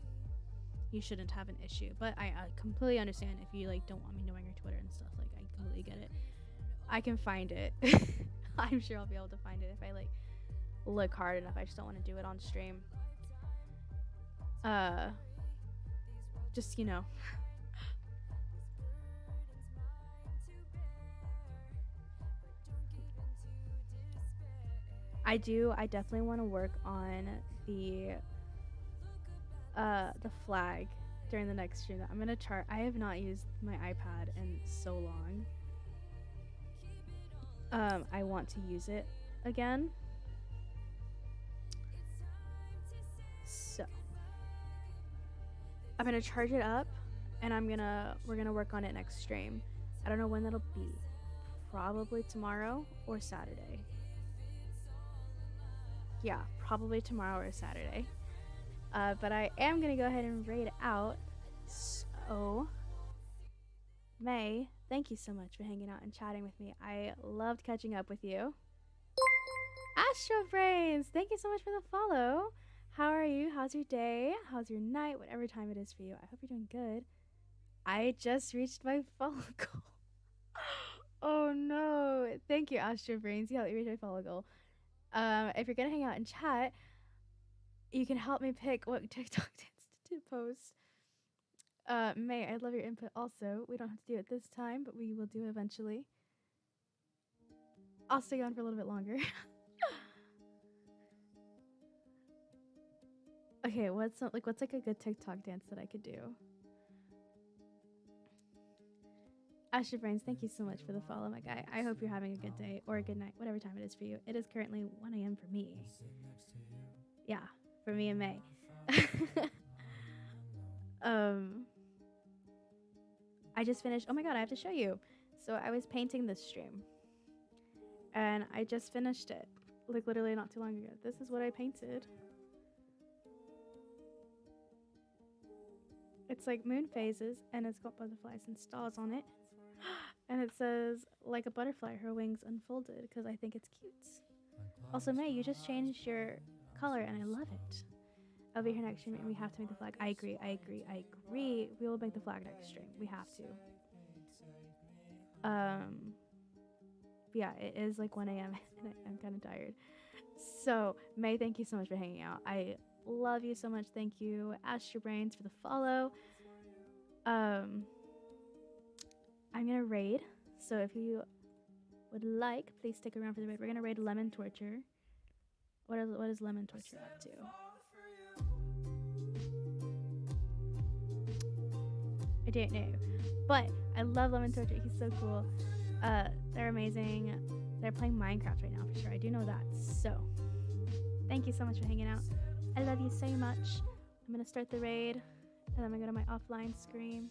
you shouldn't have an issue. But I completely understand if you like don't want me knowing your Twitter and stuff. Like, I completely get it. I can find it. I'm sure I'll be able to find it if I like look hard enough. I just don't want to do it on stream. Just, you know. I definitely want to work on the flag during the next stream. I'm gonna chart. I have not used my iPad in so long. I want to use it again. So I'm gonna charge it up, and we're gonna work on it next stream. I don't know when that'll be. Probably tomorrow or Saturday. Yeah, probably tomorrow or Saturday. But I am gonna go ahead and raid out. So, May, thank you so much for hanging out and chatting with me. I loved catching up with you. Astro Brains, thank you so much for the follow. How are you? How's your day? How's your night? Whatever time it is for you. I hope you're doing good. I just reached my follow goal. Oh no. Thank you, Astro Brains. You helped me reach my follow goal. If you're gonna hang out and chat, you can help me pick what TikTok dance to post. May, I'd love your input also. We don't have to do it this time, but we will do it eventually. I'll stay on for a little bit longer. Okay, what's like a good TikTok dance that I could do? Asher Brains, thank you so much for the follow, my guy. I hope you're having a good day or a good night, whatever time it is for you. It is currently 1 a.m. for me. Yeah, for me and May. I just finished. Oh my god, I have to show you. So I was painting this stream, and I just finished it, like literally not too long ago. This is what I painted. It's like moon phases, and it's got butterflies and stars on it. And it says, like a butterfly, her wings unfolded, because I think it's cute. Also, May, you just changed your color, and I love it. I'll be here next stream, and we have to make the flag. I agree. We will make the flag next stream. We have to. Yeah, it is like 1 a.m., and I'm kind of tired. So, May, thank you so much for hanging out. I love you so much. Thank you, Astro Brains, for the follow. I'm gonna raid, so if you would like, please stick around for the raid. We're gonna raid Lemon Torture. What is Lemon Torture up to? I don't know, but I love Lemon Torture. He's so cool. They're amazing. They're playing Minecraft right now for sure. I do know that. So, thank you so much for hanging out. I love you so much. I'm gonna start the raid, and then I'm gonna go to my offline screen.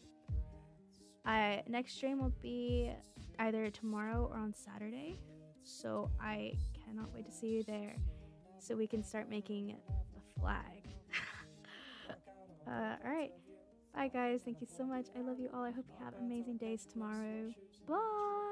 Next stream will be either tomorrow or on Saturday, so I cannot wait to see you there, so we can start making the flag. All right, bye guys. Thank you so much. I love you all. I hope you have amazing days tomorrow. Bye.